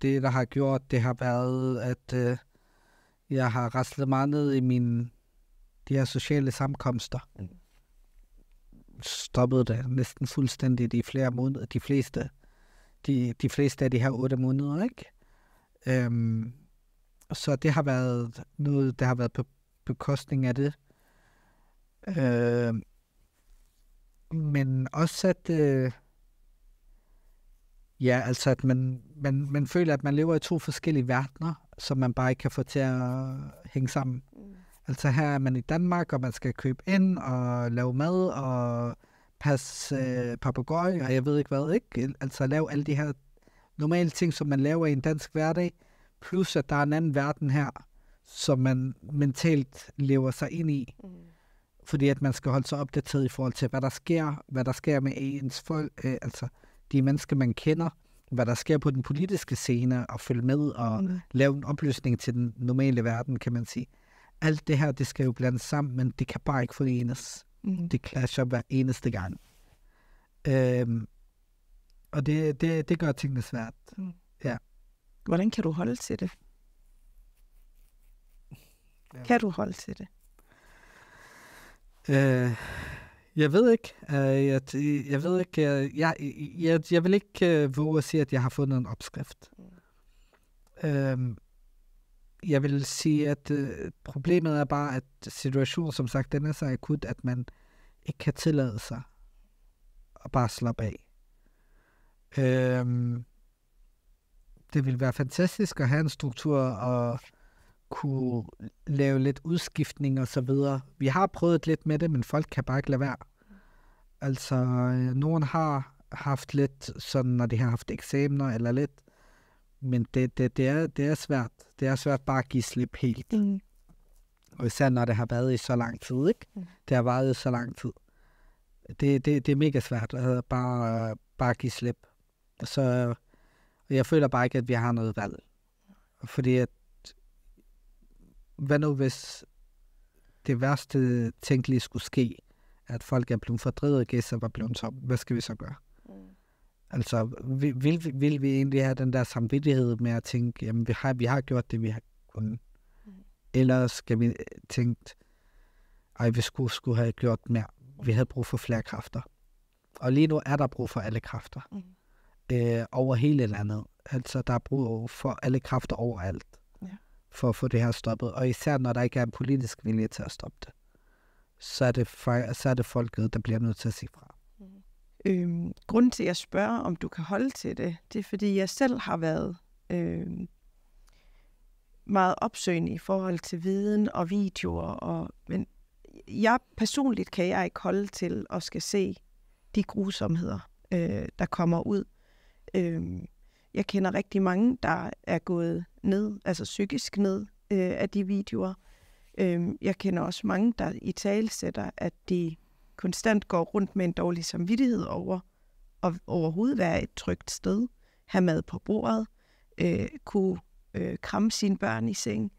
det, der har gjort, det har været, at jeg har raslet meget ned i de her sociale sammenkomster. Stoppede det næsten fuldstændigt i flere måneder. De fleste af de her 8 måneder, ikke? Så det har været noget, der har været på bekostning af det. Men også at at man føler, at man lever i 2 forskellige verdener, som man bare ikke kan få til at hænge sammen. Altså her er man i Danmark, og man skal købe ind og lave mad og passe papegøje, og jeg ved ikke hvad, ikke? Altså lave alle de her normale ting, som man laver i en dansk hverdag, plus at der er en anden verden her, som man mentalt lever sig ind i. Fordi at man skal holde sig opdateret i forhold til, hvad der sker med ens folk, altså de mennesker, man kender, hvad der sker på den politiske scene, og følge med og lave en oplysning til den normale verden, kan man sige. Alt det her, det skal jo blandes sammen, men det kan bare ikke forenes. Det clasher hver eneste gang. Og det gør tingene svært. Ja. Hvordan kan du holde til det? Ja. Kan du holde til det? Jeg ved ikke. Jeg ved ikke. Jeg vil ikke våge at sige, at jeg har fundet en opskrift. Jeg vil sige, at problemet er bare, at situationen, som sagt, den er så akut, at man ikke kan tillade sig at bare slappe af. Det vil være fantastisk at have en struktur og kunne lave lidt udskiftning og så videre. Vi har prøvet lidt med det, men folk kan bare ikke lade være. Altså, nogen har haft lidt sådan, når de har haft eksamener eller lidt, men det er svært. Det er svært bare at give slip helt. Og især når det har været i så lang tid, ikke? Det har varet i så lang tid. Det er mega svært at bare give slip. Så jeg føler bare ikke, at vi har noget valg. Fordi at hvad nu hvis det værste tænkelige skulle ske, at folk er blevet fordrevet, gæster var blevet tom. Hvad skal vi så gøre? Altså, vil vi egentlig have den der samvittighed med at tænke, jamen vi har gjort det, vi har kunnet. Eller skal vi tænke, vi skulle have gjort mere. Vi havde brug for flere kræfter. Og lige nu er der brug for alle kræfter. Over hele landet. Altså, der er brug for alle kræfter overalt. For at få det her stoppet. Og især når der ikke er en politisk vilje til at stoppe det. Så er det folket, der bliver nødt til at sige fra. Grunden til, at jeg spørger, om du kan holde til det, det er, fordi jeg selv har været meget opsøgende i forhold til viden og videoer. Men jeg personligt kan jeg ikke holde til at skal se de grusomheder, der kommer ud. Jeg kender rigtig mange, der er gået ned, altså psykisk ned af de videoer. Jeg kender også mange, der italesætter, at de konstant går rundt med en dårlig samvittighed over at overhovedet være et trygt sted, have mad på bordet, kunne kramme sine børn i seng.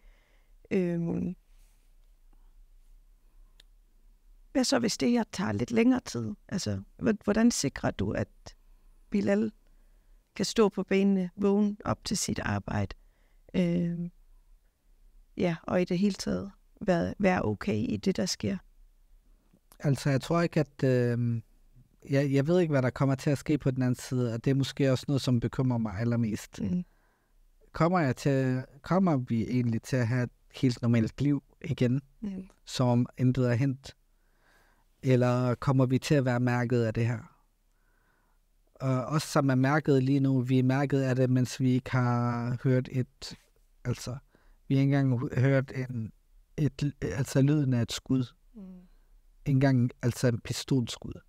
Hvad så, hvis det her tager lidt længere tid? Altså, hvordan sikrer du, at Bilal kan stå på benene, vågne op til sit arbejde, og i det hele taget være okay i det, der sker? Altså, jeg tror ikke, at jeg ved ikke, hvad der kommer til at ske på den anden side, og det er måske også noget, som bekymrer mig allermest. Kommer vi egentlig til at have et helt normalt liv igen, som intet er hent? Eller kommer vi til at være mærket af det her? Og også som er mærket lige nu, vi er mærket af det, mens vi ikke har hørt vi har ikke engang hørt lyden af et skud. Ikke engang en pistolskud.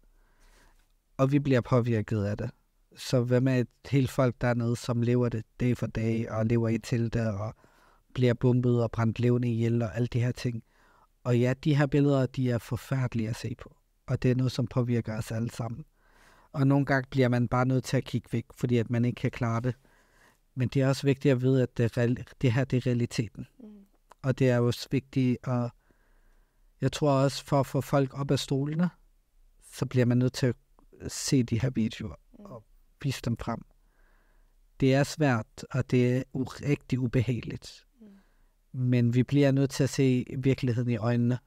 Og vi bliver påvirket af det. Så hvad med et helt folk dernede, som lever det dag for dag, og lever i telte, og bliver bombet og brændt levende ihjel, og alle de her ting. Og ja, de her billeder, de er forfærdelige at se på. Og det er noget, som påvirker os alle sammen. Og nogle gange bliver man bare nødt til at kigge væk, fordi at man ikke kan klare det. Men det er også vigtigt at vide, at det her det er realiteten. Og det er også vigtigt, og jeg tror også, for at få folk op af stolene, så bliver man nødt til at se de her videoer og vise dem frem. Det er svært, og det er rigtig ubehageligt. Men vi bliver nødt til at se virkeligheden i øjnene,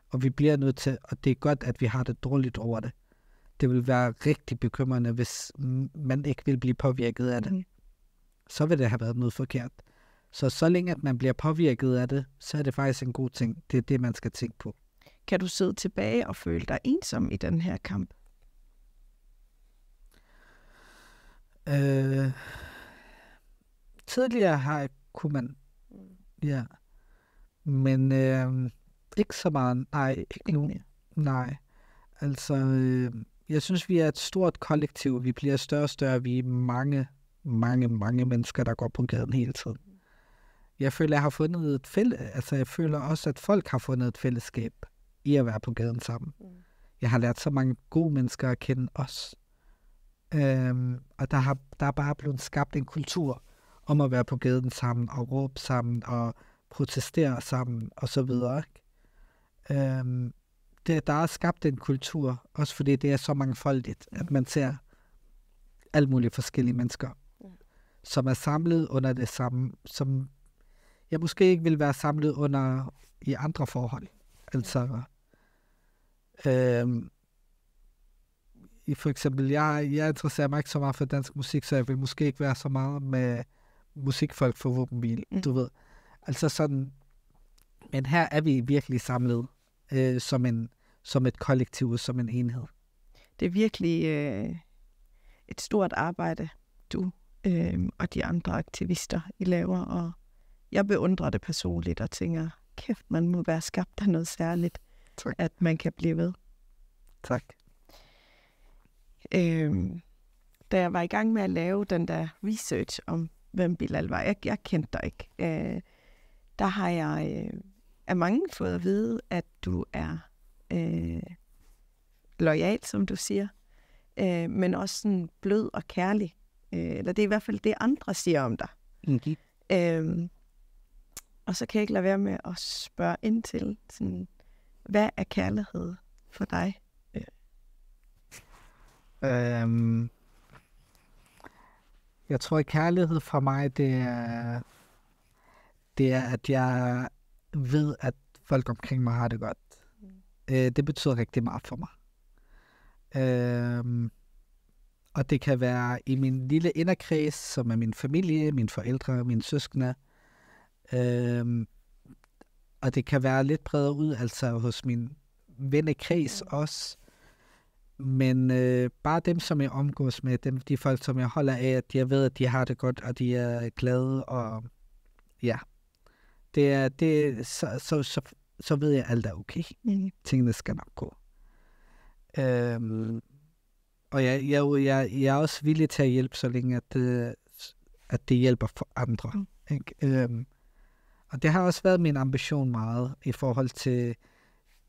Og vi bliver nødt til, og det er godt, at vi har det dårligt over det. Det vil være rigtig bekymrende, hvis man ikke vil blive påvirket af det. Så vil det have været noget forkert. Så længe at man bliver påvirket af det, så er det faktisk en god ting. Det er det, man skal tænke på. Kan du sidde tilbage og føle dig ensom i den her kamp? Tidligere kunne man, ja. Men ikke så meget. Nej, ikke nu. Nej. Altså, jeg synes, vi er et stort kollektiv. Vi bliver større og større. Vi er mange mennesker, der går på gaden hele tiden. Jeg føler, jeg har fundet jeg føler også, at folk har fundet et fællesskab i at være på gaden sammen. Jeg har lært så mange gode mennesker at kende os. Og der er bare blevet skabt en kultur om at være på gaden sammen, og råbe sammen, og protestere sammen, og så videre. Der er skabt en kultur, også fordi det er så mangfoldigt, at man ser alle mulige forskellige mennesker, som er samlet under det samme, som jeg måske ikke vil være samlet under i andre forhold. Altså, for eksempel, jeg interesserer mig ikke så meget for dansk musik, så jeg vil måske ikke være så meget med musikfolk for våbenbil, du ved. Altså sådan, men her er vi virkelig samlet som et kollektiv, som en enhed. Det er virkelig et stort arbejde, du og de andre aktivister, I laver, og jeg beundrer det personligt og tænker, kæft, man må være skabt af noget særligt, tak, at man kan blive ved. Tak. Da jeg var i gang med at lave den der research om, hvem Bilal var, jeg kendte dig ikke, der har jeg af mange fået at vide, at du er loyal, som du siger, men også sådan blød og kærlig. Eller det er i hvert fald det, andre siger om dig. Og så kan jeg ikke lade være med at spørge ind til, sådan, hvad er kærlighed for dig? Jeg tror, at kærlighed for mig, det er, at jeg ved, at folk omkring mig har det godt. Det betyder rigtig meget for mig. Og det kan være i min lille inderkreds, som er min familie, mine forældre, mine søskende. Og det kan være lidt bredere ud, altså hos min vennekreds også. Men bare dem, som jeg omgås med, de folk, som jeg holder af, at jeg ved, at de har det godt, og de er glade, og ja. Så ved jeg, at alt er okay. Tingene skal nok gå. Og jeg er også villig til at hjælpe, så længe at det hjælper for andre. Ikke? Og det har også været min ambition meget i forhold til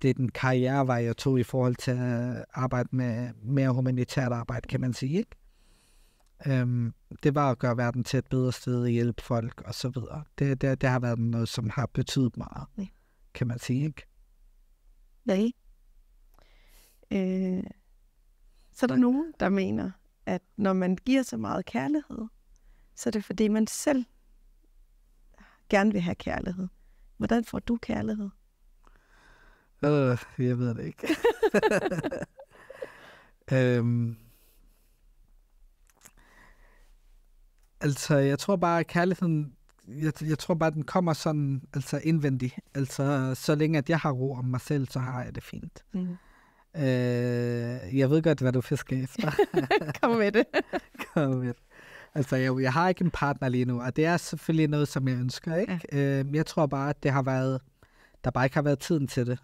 den karrierevej, jeg tog i forhold til at arbejde med mere humanitært arbejde, kan man sige. Ikke? Det var at gøre verden til et bedre sted, hjælpe folk og så videre. Det har været noget, som har betydet meget, kan man sige. Ikke? Nej. Så er der nogen, der mener, at når man giver så meget kærlighed, så er det fordi, man selv gerne vil have kærlighed. Hvordan får du kærlighed? Jeg ved det ikke. Altså, jeg tror bare, at kærligheden, jeg tror bare, den kommer sådan, altså indvendig. Altså, så længe at jeg har ro om mig selv, så har jeg det fint. Jeg ved godt, hvad du fisker efter. Kom med det. Kom med det. Altså, jeg har ikke en partner lige nu, og det er selvfølgelig noget, som jeg ønsker, ikke? Ja. Jeg tror bare, at der bare ikke har været tiden til det.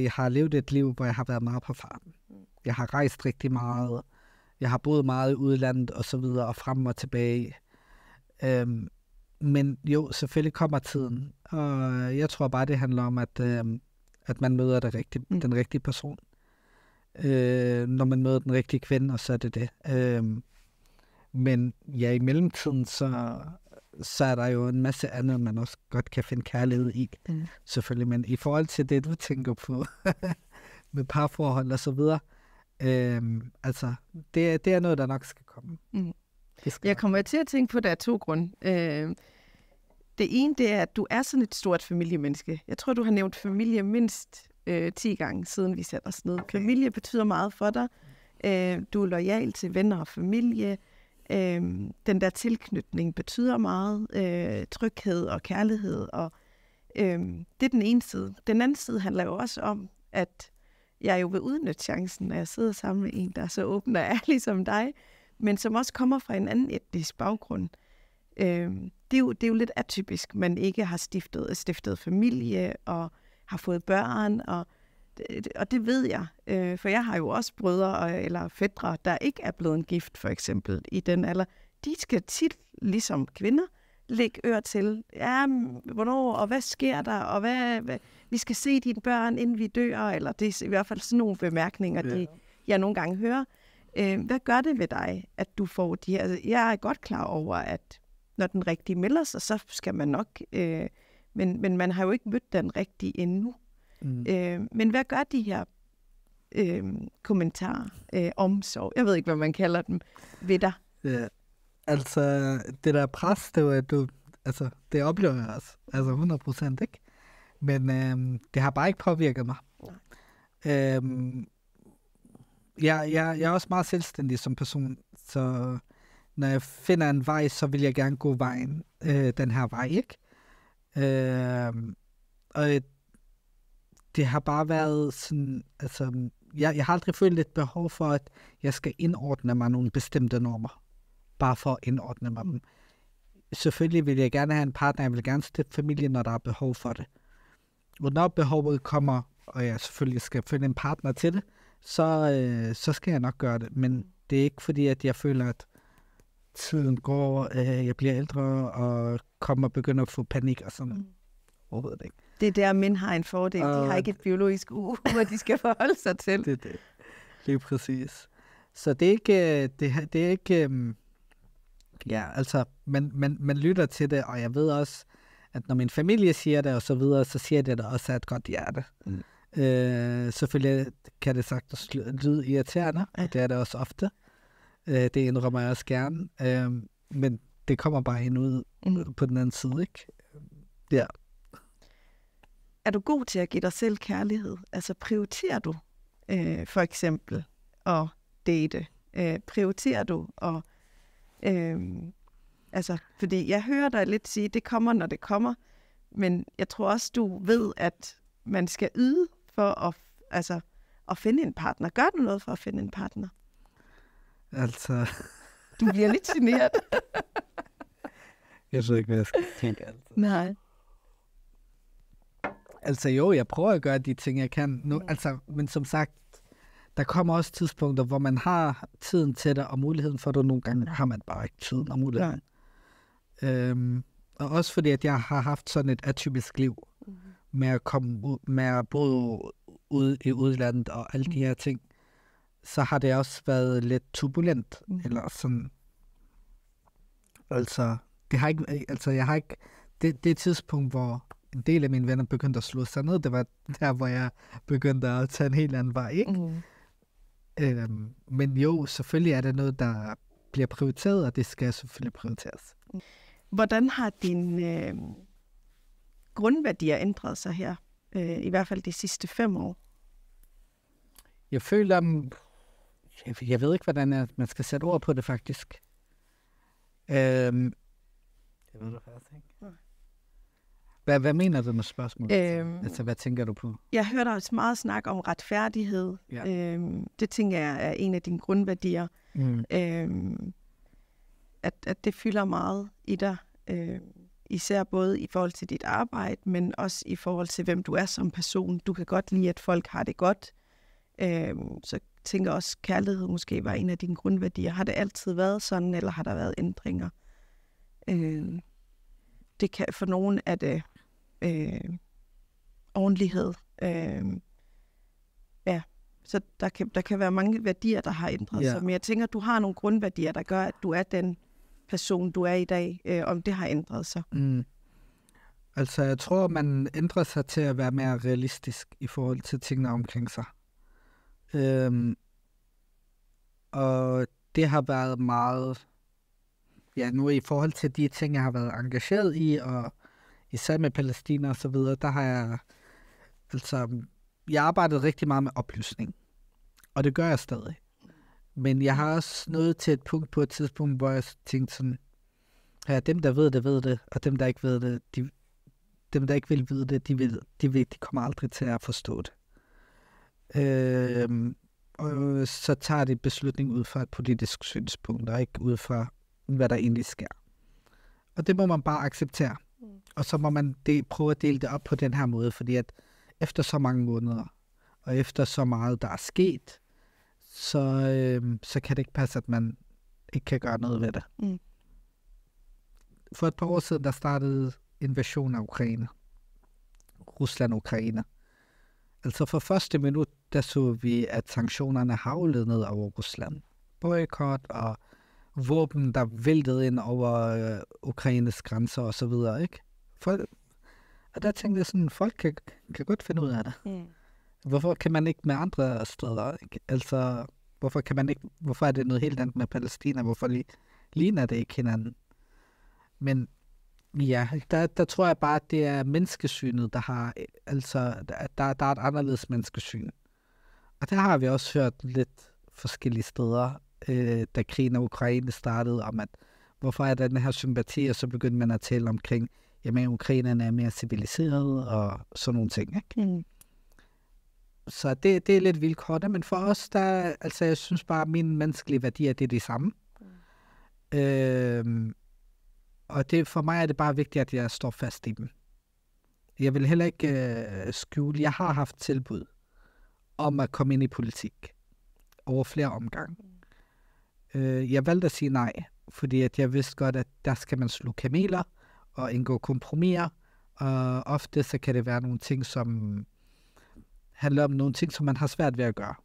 Jeg har levet et liv, hvor jeg har været meget på farten. Jeg har rejst rigtig meget. Jeg har boet meget i udlandet, og så videre, og frem og tilbage. Men jo, selvfølgelig kommer tiden. Og jeg tror bare, det handler om, at man møder den rigtige person. Når man møder den rigtige kvinde, og så er det det. Men ja, i mellemtiden, så er der jo en masse andet, man også godt kan finde kærlighed i. Selvfølgelig, men i forhold til det, du tænker på, med parforhold og så videre, altså, det er noget, der nok skal komme. Jeg kommer til at tænke på, der er to grunde. Det ene, det er, at du er sådan et stort familiemenneske. Jeg tror, du har nævnt familie mindst 10 gange, siden vi satte os ned. Okay. Familie betyder meget for dig. Du er loyal til venner og familie. Den der tilknytning betyder meget. Tryghed og kærlighed. Og, det er den ene side. Den anden side handler jo også om, at jeg jo vil udnytte chancen, når jeg sidder sammen med en, der er så åben og ærlig som dig, men som også kommer fra en anden etnisk baggrund. Det er jo lidt atypisk, man ikke har stiftet familie og har fået børn, og det ved jeg, for jeg har jo også brødre eller fætre, der ikke er blevet gift, for eksempel, i den alder. De skal tit, ligesom kvinder, lægge øre til, ja, hvornår, og hvad sker der, og hvad vi skal se dine børn, inden vi dør, eller det er i hvert fald sådan nogle bemærkninger, jeg nogle gange hører. Hvad gør det ved dig, at du får de her? Altså, jeg er godt klar over, at når den rigtige melder sig, så skal man nok, men man har jo ikke mødt den rigtige endnu. Men hvad gør de her kommentarer, omsorg, jeg ved ikke, hvad man kalder dem, ved dig? Ja, altså det der pres, det var, altså det oplever jeg også, altså 100%, ikke? Men det har bare ikke påvirket mig. Jeg er også meget selvstændig som person, så når jeg finder en vej, så vil jeg gerne gå vejen, den her vej, ikke? Og det har bare været sådan, altså, jeg har aldrig følt et behov for, at jeg skal indordne mig nogle bestemte normer, bare for at indordne mig dem. Selvfølgelig vil jeg gerne have en partner, jeg vil gerne stifte familie, når der er behov for det. Og når behovet kommer, og jeg selvfølgelig skal finde en partner til det, så skal jeg nok gøre det. Men det er ikke fordi, at jeg føler, at tiden går, jeg bliver ældre, og kommer og begynder at få panik og sådan. Overhovedet ikke. Det er der, mænd har en fordel. De har ikke et biologisk ur, hvor de skal forholde sig til. Det er det. Lige præcis. Så det er ikke... Det er ikke ja, altså, man lytter til det, og jeg ved også, at når min familie siger det, og så videre, så siger det også af et godt hjerte. Selvfølgelig kan det sagtens lyde irriterende, og det er det også ofte. Det indrømmer jeg også gerne. Men det kommer bare ind ud på den anden side, ikke? Ja. Er du god til at give dig selv kærlighed? Altså prioriterer du for eksempel at date? Prioriterer du at... altså, fordi jeg hører dig lidt sige, det kommer, når det kommer, men jeg tror også, du ved, at man skal yde for at finde en partner. Gør du noget for at finde en partner? Altså... Du bliver lidt generet. Jeg ved ikke, hvad jeg skal tænke. Altså. Nej. Altså jo, jeg prøver at gøre de ting, jeg kan nu. Altså, men som sagt, der kommer også tidspunkter, hvor man har tiden til det, og muligheden for det. Nogle gange har man bare ikke tiden og muligheden. Og også fordi, at jeg har haft sådan et atypisk liv, med at komme ud, med at bo ude i udlandet og alle de her ting, så har det også været lidt turbulent, eller sådan. Altså, jeg har ikke, det tidspunkt, hvor en del af mine venner begyndte at slå sig ned, det var der, hvor jeg begyndte at tage en helt anden vej, ikke? Men jo, selvfølgelig er det noget, der bliver prioriteret, og det skal selvfølgelig prioriteres. Hvordan har dine grundværdier ændret sig her, i hvert fald de sidste 5 år? Jeg føler, jeg ved ikke, hvordan man skal sætte ord på det, faktisk. Jeg ved det faktisk ikke. Hvad mener du med spørgsmålet? Altså, hvad tænker du på? Jeg hørte også meget snak om retfærdighed. Ja. Det tænker jeg er en af dine grundværdier. At det fylder meget i dig. Især både i forhold til dit arbejde, men også i forhold til, hvem du er som person. Du kan godt lide, at folk har det godt. Så tænker også, kærlighed måske var en af dine grundværdier. Har det altid været sådan, eller har der været ændringer? Det kan, for nogen er det ordentlighed. Ja, så der kan være mange værdier, der har ændret sig. Men jeg tænker, at du har nogle grundværdier, der gør, at du er den person, du er i dag, om det har ændret sig. Altså, jeg tror, man ændrer sig til at være mere realistisk i forhold til tingene omkring sig. Og det har været meget... Ja, nu i forhold til de ting, jeg har været engageret i, og især med Palæstina og så videre, der har jeg, jeg arbejdet rigtig meget med oplysning. Og det gør jeg stadig. Men jeg har også nået til et punkt på et tidspunkt, hvor jeg tænkte sådan, ja, dem der ved det, og dem der ikke ved det, dem der ikke vil vide det, de kommer aldrig til at forstå det. Og så tager de beslutning ud fra et politisk synspunkt, og ikke ud fra, hvad der egentlig sker. Og det må man bare acceptere. Og så må man prøve at dele det op på den her måde, fordi at efter så mange måneder, og efter så meget, der er sket, så kan det ikke passe, at man ikke kan gøre noget ved det. For et par år siden, der startede invasionen af Ukraine. Rusland-Ukraine. Altså for første minut, der så vi, at sanktionerne haglede ned over Rusland. Boykot og våben, der væltede ind over Ukraines grænser og så videre, ikke? Og der tænkte jeg sådan, folk kan godt finde ud af det. Hvorfor kan man ikke med andre steder, ikke? Altså, hvorfor er det noget helt andet med Palæstina? Hvorfor ligner det ikke hinanden? Men ja, der tror jeg bare, at det er menneskesynet, der har, der er et anderledes menneskesyn. Og der har vi også hørt lidt forskellige steder, da krigen af Ukraine startede, om at hvorfor er der den her sympati, og så begyndte man at tale omkring, jamen ukrainerne er mere civiliseret, og sådan nogle ting, ikke? Så det er lidt vilkårligt, men for os, jeg synes bare, at mine menneskelige værdier, det er de samme. Og for mig er det bare vigtigt, at jeg står fast i dem. Jeg vil heller ikke skjule. Jeg har haft tilbud om at komme ind i politik over flere omgange. Jeg valgte at sige nej, fordi at jeg vidste godt, at der skal man sluge kameler og indgå kompromiser. Og ofte så kan det være nogle ting, som handler om nogle ting, som man har svært ved at gøre.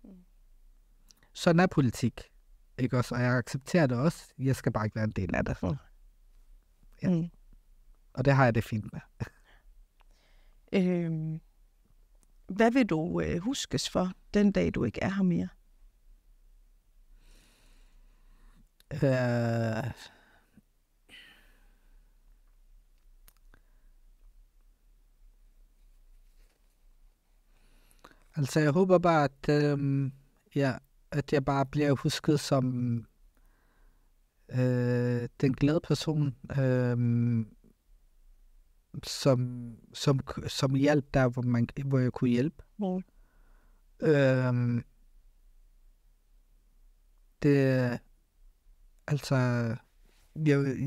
Sådan er politik. Ikke også? Og jeg accepterer det også. Jeg skal bare ikke være en del af det. Ja. Og det har jeg det fint med. Hvad vil du huskes for, den dag du ikke er her mere? Jeg håber bare, at jeg bare bliver husket som den glade person, som hjalp der, hvor jeg kunne hjælpe.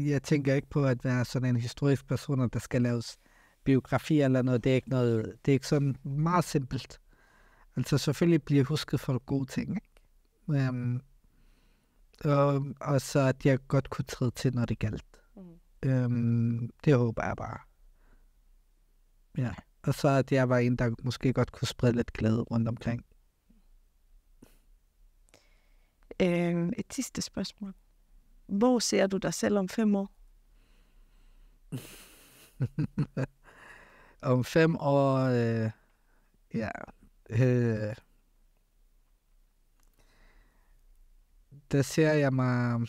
Jeg tænker ikke på at være sådan en historisk person, der skal laves biografi eller noget. Det er ikke noget. Det er ikke sådan meget simpelt. Selvfølgelig bliver husket for gode ting, ikke? Og så at jeg godt kunne træde til, når det galt. Det håber jeg bare. Ja. Og så at jeg var en, der måske godt kunne sprede lidt glæde rundt omkring. Et sidste spørgsmål. Hvor ser du dig selv om 5 år? Om 5 år, der ser jeg mig,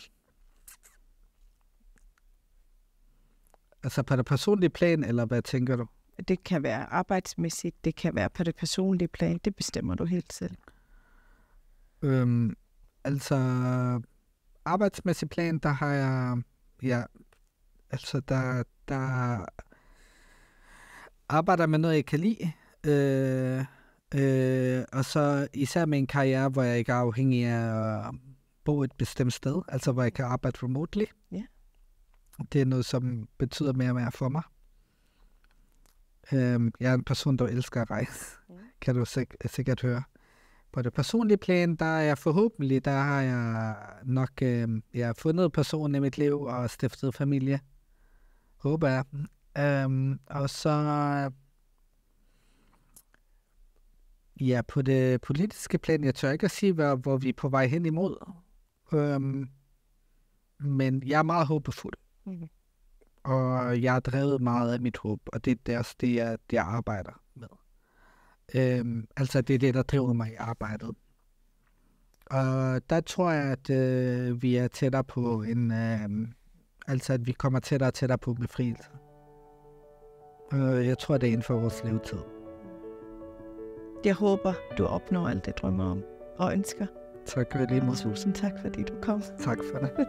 på det personlige plan, eller hvad tænker du? Det kan være arbejdsmæssigt, det kan være på det personlige plan, det bestemmer du helt selv. Arbejdsmæssigt plan, der har jeg, der arbejder med noget, jeg kan lide, og så især med en karriere, hvor jeg ikke er afhængig af at bo et bestemt sted, hvor jeg kan arbejde remotely. Ja. Det er noget, som betyder mere og mere for mig. Jeg er en person, der elsker at rejse, kan du sikkert høre. På det personlige plan, der er jeg forhåbentlig, der har jeg nok jeg har fundet personen i mit liv og stiftet familie. Håber jeg. Og så på det politiske plan, jeg tør ikke at sige, hvor vi er på vej hen imod. Men jeg er meget håbefuld. Og jeg har drevet meget af mit håb, og det er også det, jeg arbejder med. Det er det, der driver mig i arbejdet. Og der tror jeg, at vi er tættere på at vi kommer tættere og tættere på befrielse. Jeg tror, det er inden for vores levetid. Jeg håber, du opnår alt det, drømmer om og ønsker. Tak for det. Tusind tak, fordi du kom. Tak for det.